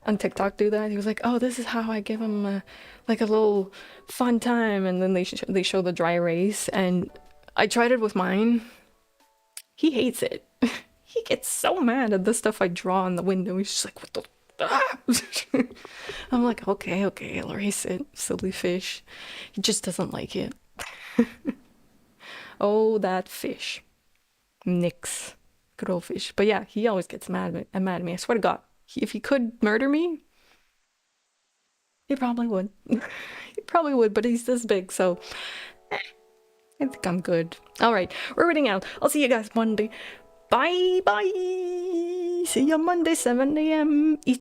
on TikTok do that. He was like, oh, this is how I give him like a little fun time. And then they show the dry erase. And I tried it with mine. He hates it. He gets so mad at the stuff I draw on the window. He's just like, what the... Ah! I'm like, okay, I'll erase it, silly fish. He just doesn't like it. Oh, that fish. Nix. Good old fish. But yeah, he always gets mad at me. I swear to God. If he could murder me, he probably would. He probably would, but he's this big, so I think I'm good. Alright, we're reading out. I'll see you guys Monday. Bye! See you Monday, 7 a.m.